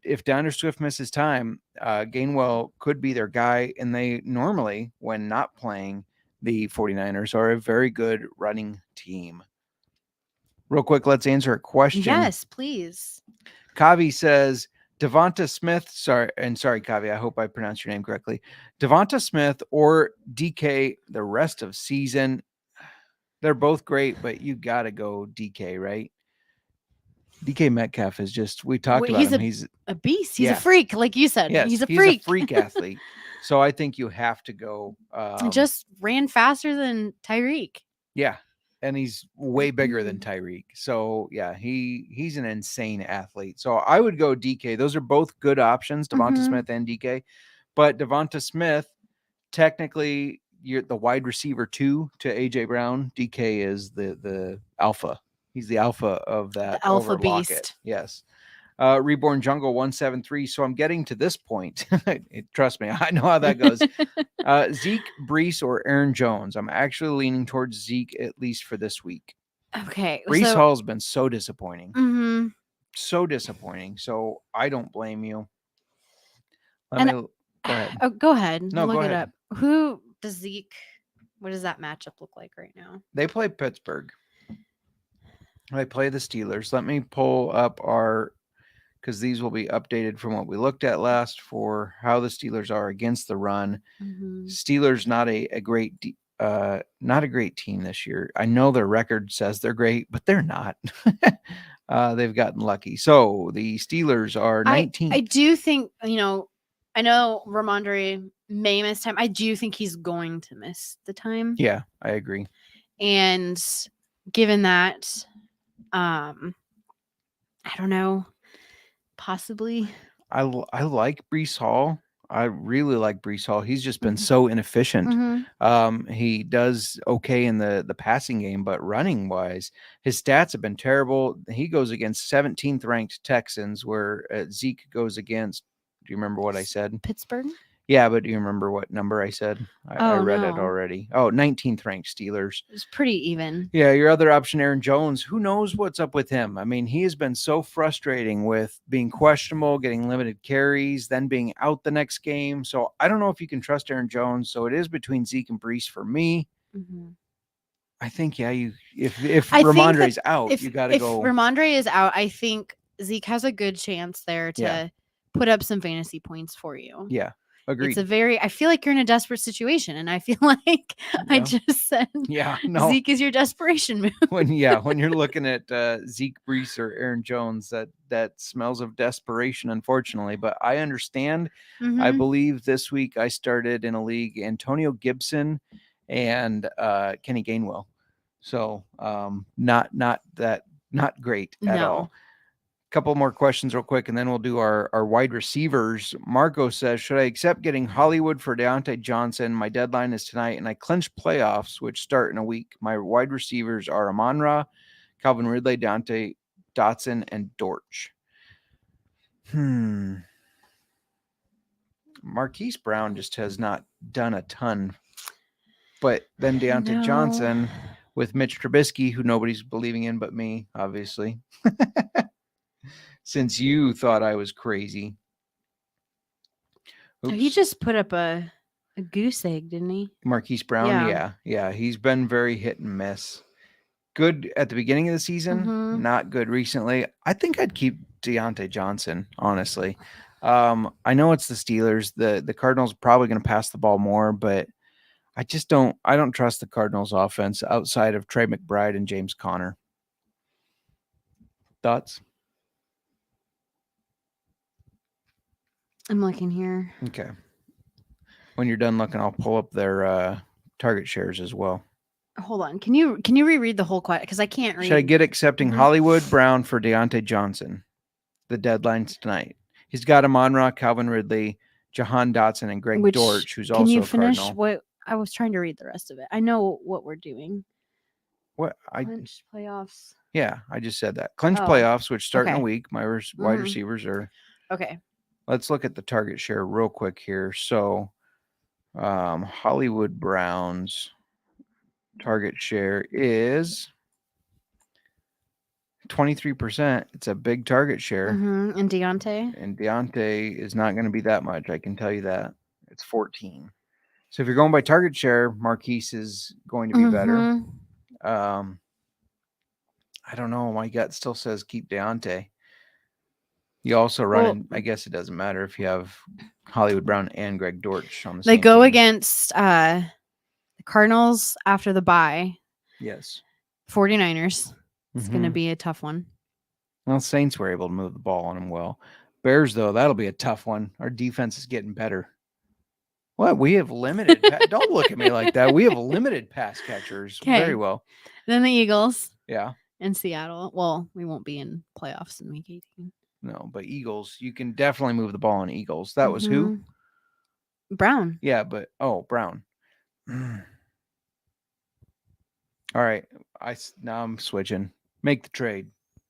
If DeAndre Swift misses time, Gainwell could be their guy, and they normally, when not playing the 49ers, are a very good running team. Real quick, let's answer a question. Yes, please. Kavi says, Devonta Smith, sorry, Kavi, I hope I pronounced your name correctly. Devonta Smith or DK the rest of season. They're both great, but you got to go DK, right? DK Metcalf is just, we talked about him. He's a beast. He's a freak, like you said. Yes, he's a freak. He's a freak athlete. So I think you have to go. Just ran faster than Tyreek. Yeah. And he's way bigger than Tyreek. So yeah, he's an insane athlete. So I would go DK. Those are both good options, Devonta Smith and DK. But Devonta Smith, technically, you're the wide receiver 2 to AJ Brown. DK is the alpha. He's the alpha of that. The alpha beast. Yes. Reborn Jungle 173. So I'm getting to this point. Trust me, I know how that goes. Zeke, Brees, or Aaron Jones. I'm actually leaning towards Zeke, at least for this week. Okay. Brees Hall's been so disappointing. Mm-hmm. So disappointing. So I don't blame you. Go ahead. Oh, go ahead. No, look go it ahead. up. Who does Zeke? What does that matchup look like right now? They play Pittsburgh. They play the Steelers. Let me pull up because these will be updated from what we looked at last for how the Steelers are against the run. Steelers not a great team this year. I know their record says they're great, but they're not. They've gotten lucky. So the Steelers are 19. I do think, I know Ramondre may miss time. I do think he's going to miss the time. Yeah, I agree. And given that, I don't know. Possibly. I like Brees Hall. I really like Brees Hall. He's just been Mhm. so inefficient. Mhm. He does okay in the passing game, but running wise, his stats have been terrible. He goes against 17th ranked Texans, where Zeke goes against. Do you remember what I said? Pittsburgh. Yeah, but do you remember what number I said? I Oh, read it no. already. Oh, 19th ranked Steelers. It's pretty even. Yeah, your other option, Aaron Jones, who knows what's up with him? I mean, he has been so frustrating with being questionable, getting limited carries, then being out the next game. So I don't know if you can trust Aaron Jones. So it is between Zeke and Brees for me. Mhm. I think, yeah, if I think Ramondre's that out, you got to if go. Ramondre is out, I think Zeke has a good chance there to Yeah. put up some fantasy points for you. Yeah, agreed. I feel like you're in a desperate situation, and I feel like I Yeah. just said Yeah, no. Zeke is your despression move. when you're looking at Zeke, Brees, or Aaron Jones, that smells of desperation, unfortunately. But I understand. I Mhm. believe this week I started in a league Antonio Gibson and Kenny Gainwell. So not great at all. No. Couple more questions real quick, and then we'll do our wide receivers. Marco says, should I accept getting Hollywood for Deontay Johnson? My deadline is tonight, and I clinch playoffs, which start in a week. My wide receivers are Amon-Ra, Calvin Ridley, Dante Dotson, and Dortch. Marquise Brown just has not done a ton. But then Deontay No. Johnson with Mitch Trubisky, who nobody's believing in but me, obviously. Since you thought I was crazy. So he Oops. just put up a goose egg, didn't he? Marquise Brown, Yeah. yeah. He's been very hit and miss. Good at the beginning of the season, Mhm. not good recently. I think I'd keep Deontay Johnson, honestly. I know it's the Steelers. The Cardinals are probably going to pass the ball more, but I don't trust the Cardinals offense outside of Trey McBride and James Conner. Thoughts? I'm looking here. Okay. When you're done looking, I'll pull up their target shares as well. Hold on. Can you reread the whole question? Because I can't read. Should I get accepting Mhm. Hollywood Brown for Deontay Johnson? The deadline's tonight. He's got Amon-Ra, Calvin Ridley, Jahan Dotson, and Greg Dortch, who's also can you a finish Cardinal. what I was trying to read the rest of it? I know what we're doing. What Clinch playoffs. Yeah, I just said that. Clinch Oh, playoffs, which start in a okay. week. My wide Mhm. receivers are. Okay. Let's look at the target share real quick here. So, Hollywood Browns target share is 23%. It's a big target share. And Deontay. And Deontay is not going to be that much. I can tell you that. It's 14. So if you're going by target share, Marquise is going to be better. I don't know. My gut still says keep Deontay. You also run, I guess it doesn't matter if you have Hollywood Brown and Greg Dortch on the same They go team. against the Cardinals after the bye. Yes. 49ers. It's going to Mhm. be a tough one. Well, Saints were able to move the ball on them well. Bears, though, that'll be a tough one. Our defense is getting better. What? We have limited. Don't look at me like that. We have limited pass catchers. Okay. Very well. Then the Eagles. Yeah. And Seattle. Well, we won't be in playoffs in week 18. No, but Eagles, you can definitely move the ball on Eagles. That was who? Brown. Yeah, but Brown. All right. Now I'm switching. Make the trade.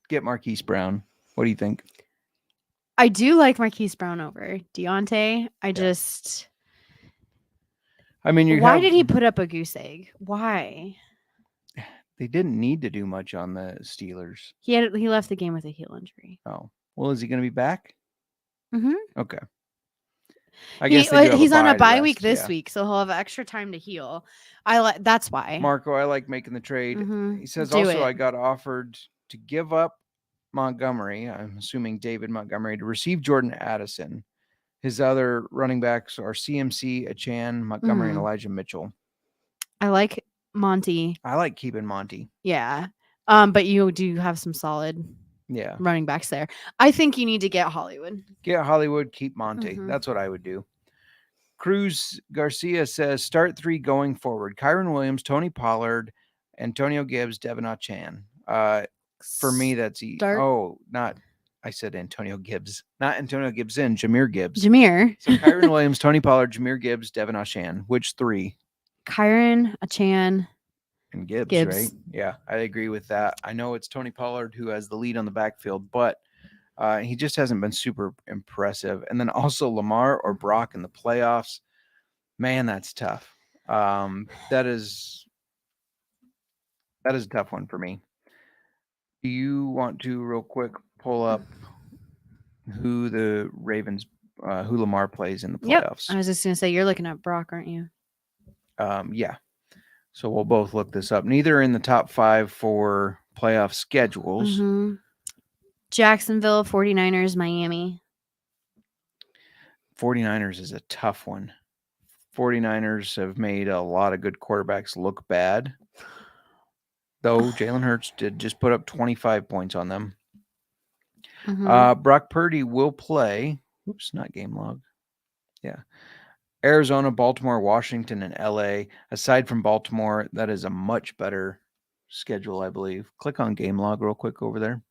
Get Marquise Brown. What do you think? I do like Marquise Brown over Deontay. Why did he put up a goose egg? Why? They didn't need to do much on the Steelers. He left the game with a heel injury. Oh, well, is he going to be back? Mm-hmm. Okay. I guess he's on a bye week this week, so he'll have extra time to heal. That's why. Marco, I like making the trade. Mhm. He says Do also it. I got offered to give up Montgomery. I'm assuming David Montgomery to receive Jordan Addison. His other running backs are CMC, Achan, Montgomery, and Elijah Mitchell. I like Monty. I like keeping Monty. Yeah. But you do have some solid running backs there. I think you need to get Hollywood. Get Hollywood, keep Monty. Mhm. That's what I would do. Cruz Garcia says start 3 going forward. Kyron Williams, Tony Pollard, Antonio Gibbs, Devin Achan. For me, that's Start. I said Antonio Gibbs, not Antonio Gibson, Jahmyr Gibbs. Jahmyr. So Kyron Williams, Tony Pollard, Jahmyr Gibbs, Devin Ashan. Which three? Kyron, Achan, And Gibbs, Gibbs. right? Yeah, I agree with that. I know it's Tony Pollard who has the lead on the backfield, but he just hasn't been super impressive. And then also Lamar or Brock in the playoffs. Man, that's tough. That is a tough one for me. Do you want to real quick pull up who the Ravens, who Lamar plays in the playoffs? I was just going to say, you're looking at Brock, aren't you? Yeah. So we'll both look this up. Neither are in the top 5 for playoff schedules. Mm-hmm. Jacksonville, 49ers, Miami. 49ers is a tough one. 49ers have made a lot of good quarterbacks look bad. Though Jalen Hurts did just put up 25 points on them. Mm-hmm. Brock Purdy will play. Oops, not game log. Yeah. Arizona, Baltimore, Washington, and LA. Aside from Baltimore, that is a much better schedule, I believe. Click on game log real quick over there.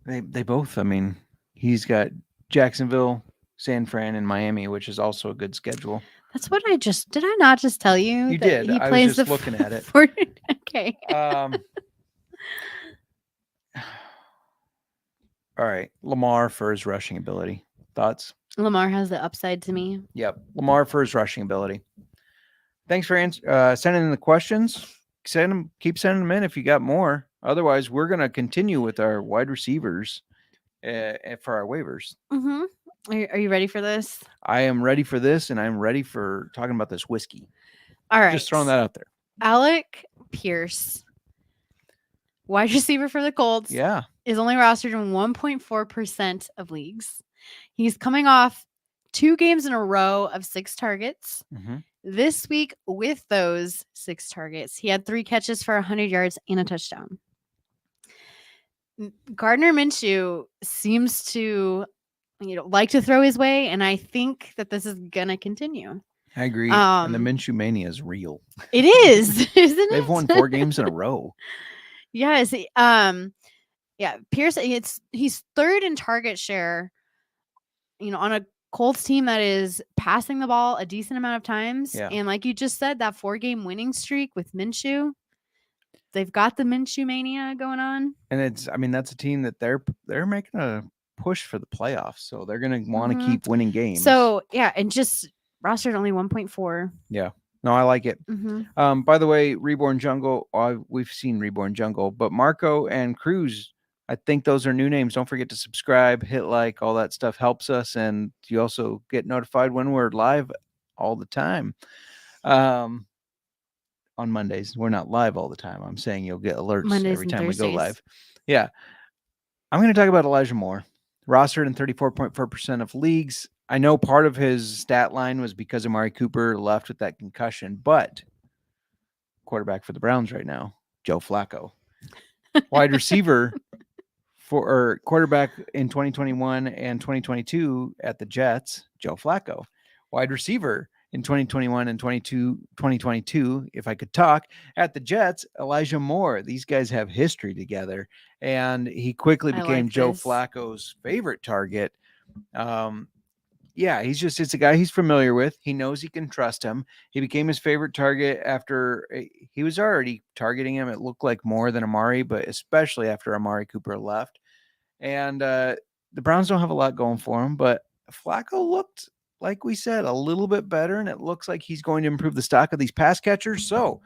They both, I mean, he's got Jacksonville, San Fran, and Miami, which is also a good schedule. That's what did I not just tell you? You that did. He I plays was just looking at it. Okay. All right. Lamar for his rushing ability. Thoughts? Lamar has the upside to me. Yep. Lamar for his rushing ability. Thanks for sending in the questions. Keep sending them in if you got more. Otherwise, we're going to continue with our wide receivers for our waivers. Mm-hmm. Are you ready for this? I am ready for this, and I'm ready for talking about this whiskey. All right. Just throwing that out there. Alec Pierce, wide receiver for the Colts, Yeah. is only rostered in 1.4% of leagues. He's coming off 2 games in a row of 6 targets. Mm-hmm. This week, with those 6 targets, he had 3 catches for 100 yards and a touchdown. Gardner Minshew seems to, like to throw his way, and I think that this is gonna continue. I agree. And the Minshew mania is real. It is, isn't it? They've won 4 games in a row. Yes. Yeah. Pierce, he's 3rd in target share, on a Colts team that is passing the ball a decent amount of times. Yeah. And like you just said, that 4-game winning streak with Minshew, they've got the Minshew mania going on. And that's a team that they're making a push for the playoffs. So they're going to want to keep winning games. So yeah. And just rostered only 1.4. Yeah. No, I like it. Mm-hmm. By the way, Reborn Jungle, we've seen Reborn Jungle, but Marco and Cruz, I think those are new names. Don't forget to subscribe, hit like, all that stuff helps us. And you also get notified when we're live all the time. On Mondays, we're not live all the time. I'm saying you'll get alerts Mondays every and time we go Thursdays. live. Yeah. I'm going to talk about Elijah Moore. Rostered in 34.4% of leagues. I know part of his stat line was because Amari Cooper left with that concussion, but quarterback for the Browns right now, Joe Flacco. Wide receiver or quarterback in 2021 and 2022 at the Jets, Joe Flacco. Wide receiver in 2021 and 2022, if I could talk, at the Jets, Elijah Moore. These guys have history together, and he quickly became Joe Flacco's favorite target. Yeah, it's a guy he's familiar with. He knows he can trust him. He became his favorite target after he was already targeting him. It looked like more than Amari, but especially after Amari Cooper left. And the Browns don't have a lot going for him, but Flacco looked, like we said, a little bit better, and it looks like he's going to improve the stock of these pass catchers. So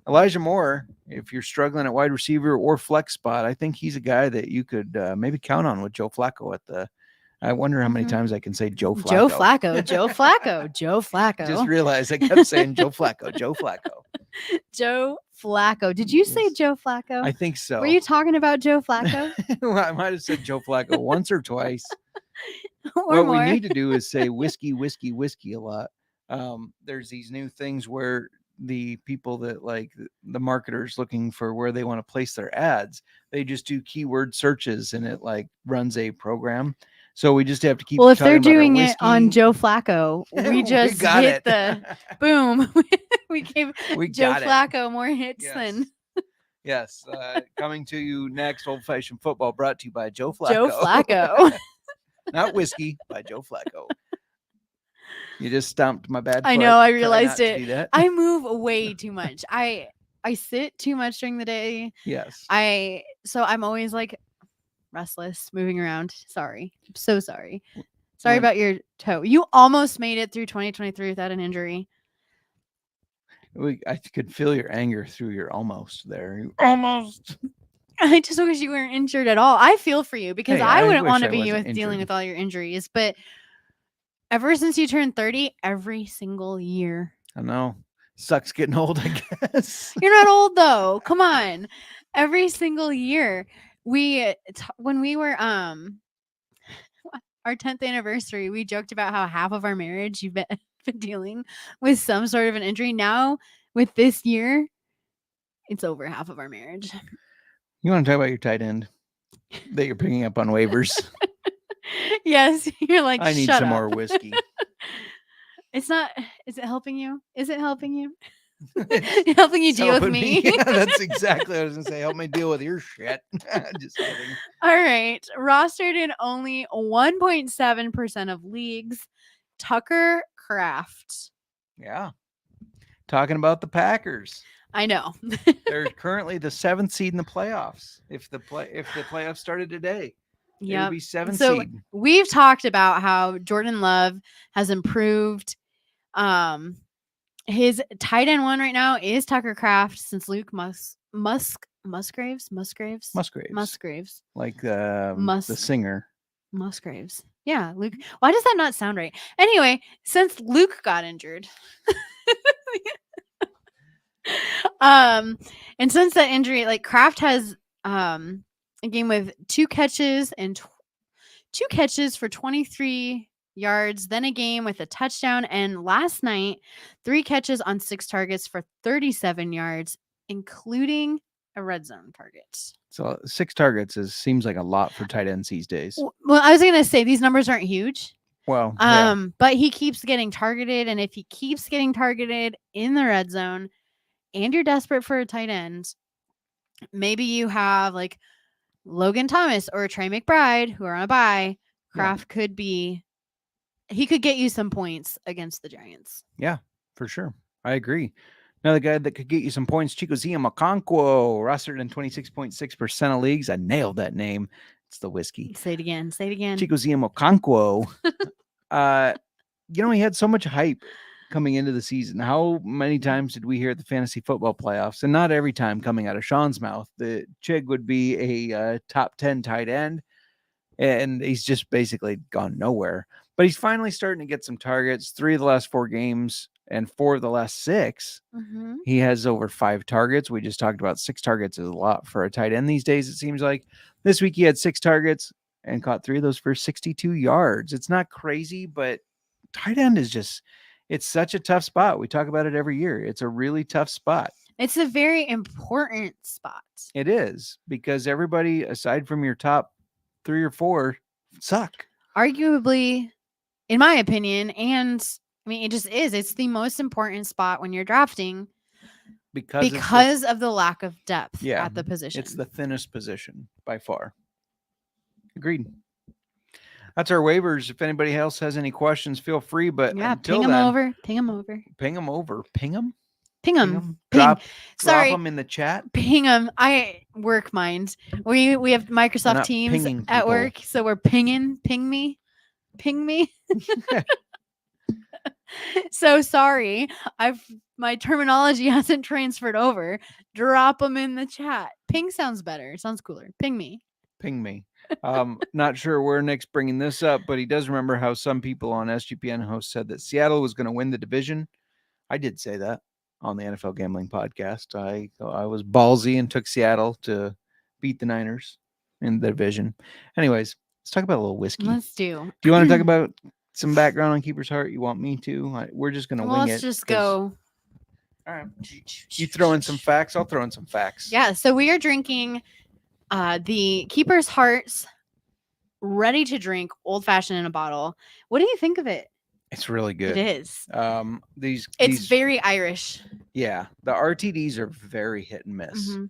Elijah Moore, if you're struggling at wide receiver or flex spot, I think he's a guy that you could maybe count on with Joe Flacco at the I wonder how many times I can say Joe Flacco. Joe Flacco, Joe Flacco, Joe Flacco. Just realized I kept saying Joe Flacco, Joe Flacco. Joe Flacco. Did you say Joe Flacco? I think so. Were you talking about Joe Flacco? Well, I might have said Joe Flacco once or twice. Or what more. we need to do is say whiskey, whiskey, whiskey a lot. There's these new things where the people that like the marketers looking for where they want to place their ads, they just do keyword searches and it like runs a program. So we just have to keep. Well, if they're doing it on Joe Flacco, we just hit the boom. we gave Joe Flacco more hits than. Yes. Coming to you next, Old Fashioned Football, brought to you by Joe Flacco. Joe Flacco. Not whiskey, by Joe Flacco. You just stomped my bad foot. I know, I Try realized not to it. do that. I move way too much. I sit too much during the day. Yes. So I'm always like restless, moving around. Sorry. I'm so sorry. Sorry When- about your toe. You almost made it through 2023 without an injury. I could feel your anger through your almost there. You almost. I just wish you weren't injured at all. I feel for you because Hey, I I wouldn't wish want I to be wasn't dealing injured. with all your injuries. But ever since you turned 30, every single year. I know. Sucks getting old, I guess. You're not old though. Come on. Every single year. When we were our 10th anniversary, we joked about how half of our marriage you've been dealing with some sort of an injury. Now with this year, it's over half of our marriage. You want to talk about your tight end that you're picking up on waivers? Yes, you're like, I need shut some up. more whiskey. It's not. Is it helping you? Is it helping you? Helping you It's deal with helping me. Yeah, that's exactly what I was going to say. Help me deal with your shit. Just kidding. All right. Rostered in only 1.7% of leagues. Tucker Kraft. Yeah. Talking about the Packers. I know. They're currently the 7th seed in the playoffs. If the playoffs started today, it would Yep. be 7th So seed. we've talked about how Jordan Love has improved. His tight end one right now is Tucker Kraft since Luke Musgraves. Like Mus- the singer. Musgraves. Yeah, Luke. Why does that not sound right? Anyway, since Luke got injured. And since that injury, like Kraft has a game with 2 catches and 2 catches for 23 yards, then a game with a touchdown, and last night 3 catches on 6 targets for 37 yards, including a red zone target. So 6 targets seems like a lot for tight ends these days. Well, I was gonna say these numbers aren't huge. Well, yeah. But he keeps getting targeted, and if he keeps getting targeted in the red zone and you're desperate for a tight end, maybe you have like Logan Thomas or Trey McBride who are on a bye. Kraft could get you some points against the Giants. Yeah, for sure. I agree. Another guy that could get you some points, Chikozia Okonkwo, rostered in 26.6% of leagues. I nailed that name. It's the whiskey. Say it again. Chikozia Okonkwo. He had so much hype coming into the season. How many times did we hear at the fantasy football playoffs? And not every time coming out of Sean's mouth. The Chig would be a top 10 tight end, and he's just basically gone nowhere. But he's finally starting to get some targets. 3 of the last 4 games and 4 of the last 6. Mm-hmm. He has over 5 targets. We just talked about 6 targets is a lot for a tight end these days, it seems like. This week he had 6 targets and caught 3 of those for 62 yards. It's not crazy, but tight end is it's such a tough spot. We talk about it every year. It's a really tough spot. It's a very important spot. It is, because everybody aside from your top 3 or 4 suck. Arguably, in my opinion, and I mean, it just is. It's the most important spot when you're drafting because of the lack of depth at the position. It's the thinnest position by far. Agreed. That's our waivers. If anybody else has any questions, feel free. But ping them over. Ping them over. Ping them over. Ping them. Ping them. Drop them in the chat. Ping them. I work mind. We have Microsoft Teams at work, so we're pinging. Ping me. So sorry, my terminology hasn't transferred over. Drop them in the chat. Ping sounds better. Sounds cooler. Ping me. Not sure where Nick's bringing this up, but he does remember how some people on SGPN host said that Seattle was going to win the division. I did say that on the NFL Gambling Podcast. I was ballsy and took Seattle to beat the Niners in the division. Anyways, let's talk about a little whiskey. Let's do. Do you want to talk about some background on Keeper's Heart? You want me to? We're just going to wing it. Let's just go. All right. You throw in some facts. I'll throw in some facts. Yeah. So we are drinking the Keeper's Heart's ready to drink old fashioned in a bottle. What do you think of it? It's really good. It is. These very Irish. Yeah, the RTDs are very hit and miss. Mm-hmm.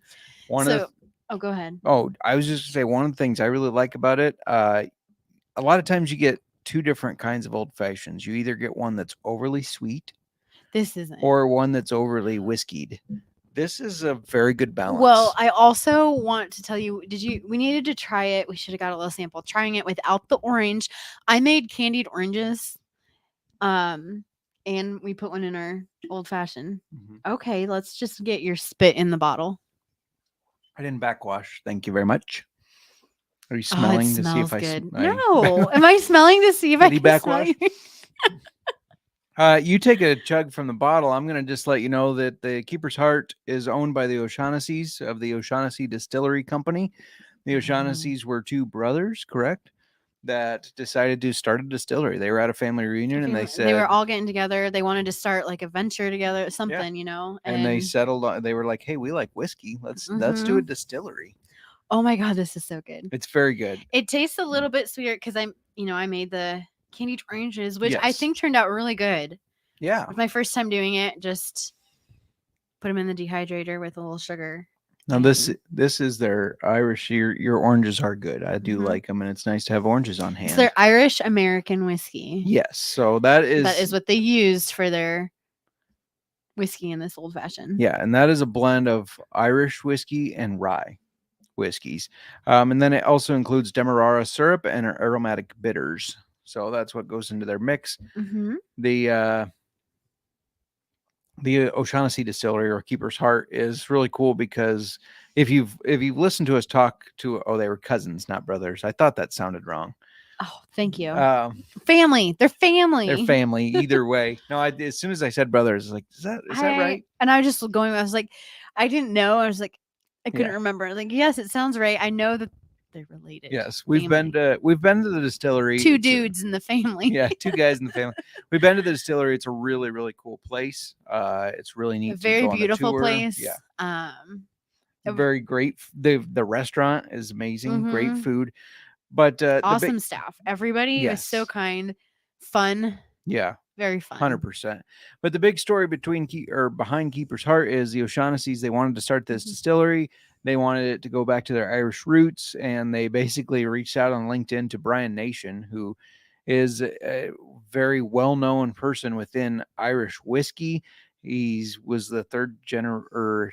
Go ahead. I was just gonna say one of the things I really like about it. A lot of times you get two different kinds of old fashions. You either get one that's overly sweet, This isn't. or one that's overly whiskeyed. This is a very good balance. Well, I also want to tell you, we needed to try it. We should have got a little sample. Trying it without the orange. I made candied oranges. And we put one in our old fashioned. Okay, let's just get your spit in the bottle. I didn't backwash. Thank you very much. Are you It smelling to see if smells good. I No, am I smelling to see if I Did he can smell backwash? you? You take a chug from the bottle. I'm going to just let you know that the Keeper's Heart is owned by the O'Shaughnessy's of the O'Shaughnessy Distillery Company. The O'Shaughnessy's were two brothers, correct? That decided to start a distillery. They were at a family reunion and they said they were all getting together. They wanted to start like a venture together, something, you know. And they settled on. They were like, "Hey, we like whiskey. Let's do a distillery." Oh my god, this is so good. It's very good. It tastes a little bit sweeter because I made the candied oranges, which I think turned out really good. Yeah, it was my first time doing it. Just put them in the dehydrator with a little sugar. Now this is their Irish. Your oranges are good. I do like them, and it's nice to have oranges on hand. It's their Irish American whiskey. Yes, so that is what they used for their whiskey in this old fashioned. Yeah, and that is a blend of Irish whiskey and rye whiskeys, and then it also includes Demerara syrup and aromatic bitters. So that's what goes into their mix. The O'Shaughnessy Distillery or Keeper's Heart is really cool because if you've listened to us talk to they were cousins, not brothers. I thought that sounded wrong. Oh, thank you. Family. They're family. They're family either way. No, as soon as I said brothers, I was like, is that right? And I was just going. I was like, I didn't know. I was like, I couldn't remember. I was like, yes, it sounds right. I know that they're related. Yes, we've been to the distillery. Two dudes in the family. Yeah, two guys in the family. We've been to the distillery. It's a really, really cool place. It's really neat. A very beautiful place. Yeah. Very great. The restaurant is amazing. Great food. But awesome staff. Everybody was so kind, fun. Yeah. Very fun. 100%. But the big story behind Keeper's Heart is the O'Shaughnessy's. They wanted to start this distillery. They wanted it to go back to their Irish roots, and they basically reached out on LinkedIn to Brian Nation, who is a very well-known person within Irish whiskey. He was the third or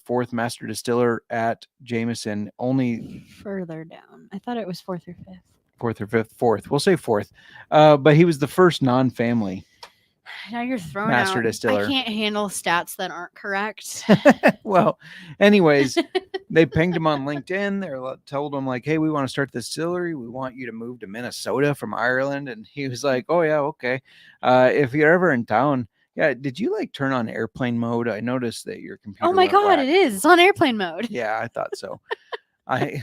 fourth master distiller at Jameson. Only further down. I thought it was fourth or fifth. Fourth. We'll say fourth. But he was the first non-family. Now you're throwing master out. Distiller. I can't handle stats that aren't correct. Well, anyways, they pinged him on LinkedIn. They told him like, "Hey, we want to start the distillery. We want you to move to Minnesota from Ireland." And he was like, "Oh yeah, okay. If you're ever in town, yeah." Did you like turn on airplane mode? I noticed that your computer. Oh my god, black. it is. It's on airplane mode. Yeah, I thought so.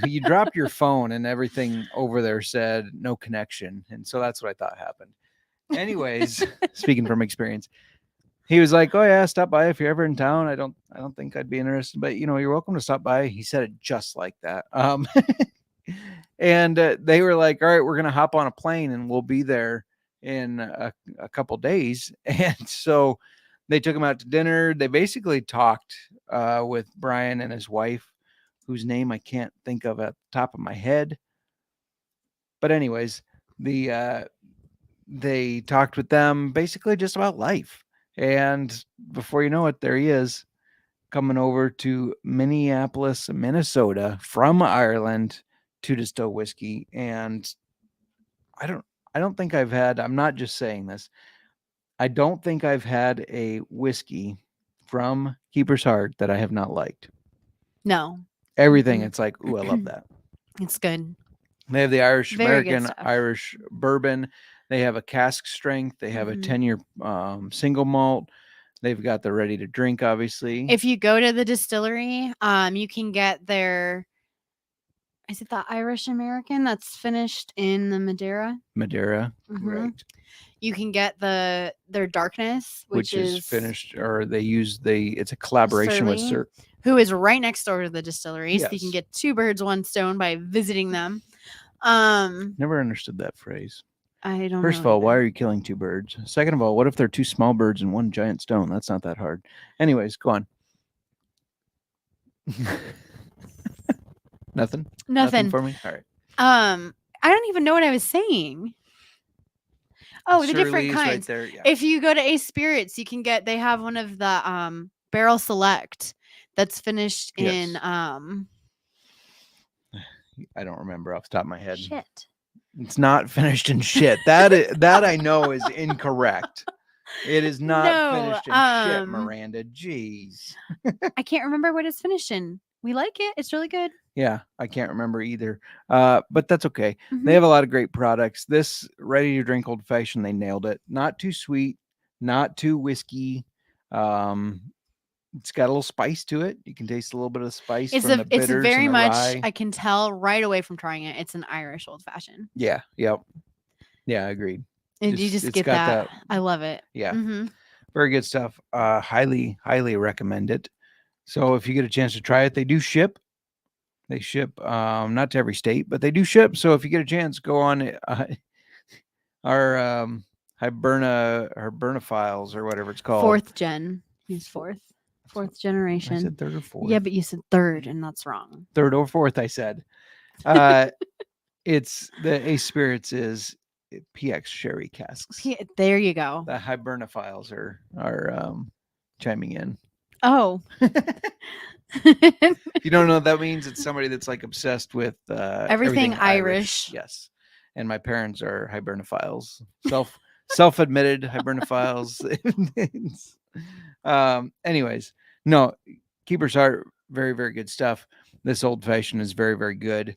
You dropped your phone and everything over there said no connection, and so that's what I thought happened. Anyways, speaking from experience, he was like, "Oh yeah, stop by if you're ever in town. I don't think I'd be interested, but you're welcome to stop by." He said it just like that. And they were like, "All right, we're gonna hop on a plane and we'll be there in a couple days." And so they took him out to dinner. They basically talked with Brian and his wife, whose name I can't think of at the top of my head. But anyways, they talked with them basically just about life. And before you know it, there he is coming over to Minneapolis, Minnesota from Ireland to distill whiskey. And I don't think I'm not just saying this. I don't think I've had a whiskey from Keeper's Heart that I have not liked. No. Everything. It's like, ooh, I love that. It's good. They have the Irish American Irish bourbon. They have a cask strength. They have a 10-year single malt. They've got the ready to drink, obviously. If you go to the distillery, you can get their, is it the Irish American that's finished in the Madeira? Right. You can get their darkness, which is finished, or they use it's a collaboration with Sir, who is right next door to the distillery. Yes. So you can get two birds, one stone by visiting them. Never understood that phrase. I don't know. First of all, why are you killing two birds? Second of all, what if they're two small birds and one giant stone? That's not that hard. Anyways, go on. Nothing Nothing. for me. All right. I don't even know what I was saying. Oh, the different Shirley's right kinds. there. Yeah. If you go to Ace Spirits, you can get. They have one of the Barrel Select that's finished in Yes. I don't remember off the top of my head. shit. It's not finished in shit. That I know is incorrect. It is not No, finished in shit, Miranda. Jeez. I can't remember what it's finished in. We like it. It's really good. Yeah, I can't remember either. But that's okay. Mhm. They have a lot of great products. This ready to drink old fashioned, they nailed it. Not too sweet, not too whiskey. It's got a little spice to it. You can taste a little bit of spice It's from the it's bitters very and the much. rye. I can tell right away from trying it. It's an Irish old fashioned. Yeah. Yep. Yeah, I agreed. And you Just- just it's get got that. that- I love it. Yeah. Mhm. Very good stuff. Highly recommend it. So if you get a chance to try it, they do ship. They ship not to every state, but they do ship. So if you get a chance, go on our Hiberna files or whatever it's called. Fourth gen. He's fourth I generation. said third or fourth. Yeah, but you said third, and that's wrong. Third or fourth, I said. It's the Ace Spirits is PX sherry casks. There you go. The Hiberna files are chiming in. Oh. If you don't know what that means, it's somebody that's like obsessed with Everything Irish. Yes. And my parents are hibernophiles. Self-admitted hibernophiles. Anyways, no, Keeper's Heart, very, very good stuff. This old fashioned is very, very good.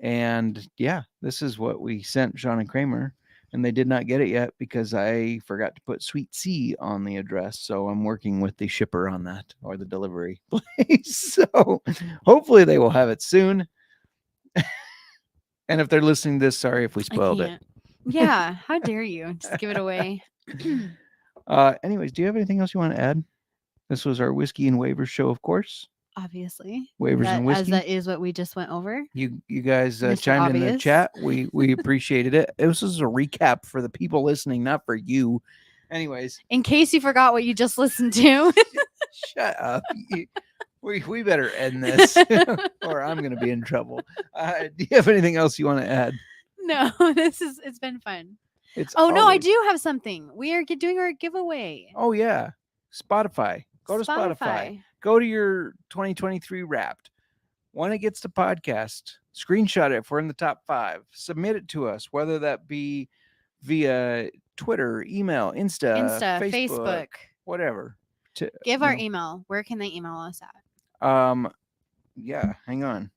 And yeah, this is what we sent Sean and Kramer, and they did not get it yet because I forgot to put Sweet C on the address. So I'm working with the shipper on that, or the delivery place. So hopefully they will have it soon. And if they're listening to this, sorry if we spoiled it. can't. Yeah. How dare you? Just give it away. Anyways, do you have anything else you want to add? This was our whiskey and waivers show, of course. Obviously. Waivers and whiskey. As that is what we just went over. You guys Mr. chimed in the Obvious. chat. We appreciated it. This is a recap for the people listening, not for you. Anyways, In case you forgot what you just listened to. shut up. We better end this, or I'm going to be in trouble. Do you have anything else you want to add? No, it's been fun. It's Oh no, I always- do have something. We are doing our giveaway. Oh yeah, Spotify. Go to Spotify. Go to your 2023 Wrapped. When it gets to podcast, screenshot it if we're in the top 5. Submit it to us, whether that be via Twitter, email, Insta, Facebook. whatever. Give our email. Where can they email us at? Yeah, hang on.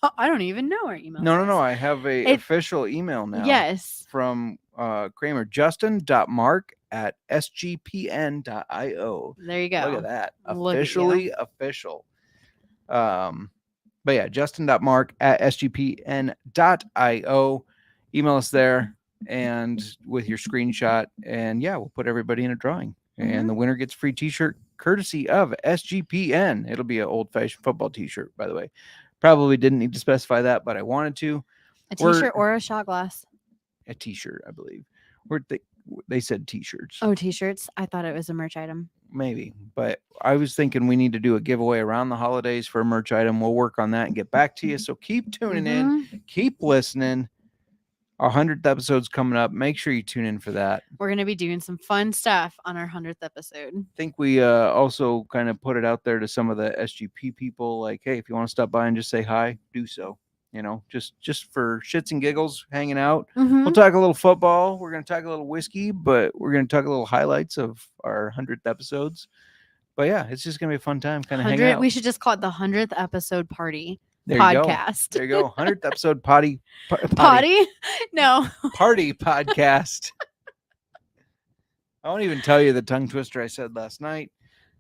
Oh, I don't even know our email. No. address. I have a It- official email now. Yes. From Kramer, justin.mark@sgpn.io. There you go. Look at that. Look at you. Officially official. But yeah, justin.mark@sgpn.io. Email us there and with your screenshot. And yeah, we'll put everybody in a drawing. Mm-hmm. And the winner gets a free t-shirt courtesy of SGPN. It'll be an old-fashioned football t-shirt, by the way. Probably didn't need to specify that, but I wanted to. A We're- t-shirt or a shot glass. A t-shirt, I believe. They said t-shirts. Oh, t-shirts. I thought it was a merch item. Maybe, but I was thinking we need to do a giveaway around the holidays for a merch item. We'll work on that and get back to you. So keep tuning in, Mhm. keep listening. Our 100th episode's coming up. Make sure you tune in for that. We're going to be doing some fun stuff on our 100th episode. I think we also kind of put it out there to some of the SGP people, like, hey, if you want to stop by and just say hi, do so. You know, just for shits and giggles, hanging out. Mhm. We'll talk a little football. We're going to talk a little whiskey, but we're going to talk a little highlights of our 100th episodes. But yeah, it's just going to be a fun time kind of hanging out. We should just call it the 100th episode party There you go. podcast. There you go. 100th episode potty Potty? No. party podcast. I won't even tell you the tongue twister I said last night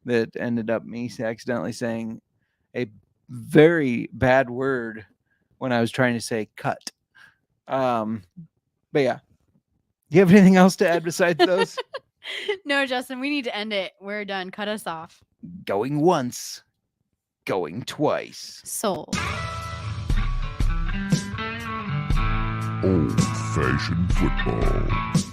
that ended up me accidentally saying a very bad word when I was trying to say cut. But yeah. Do you have anything else to add besides those? No, Justin, we need to end it. We're done. Cut us off. Going once, going twice. Sold. Old-fashioned football.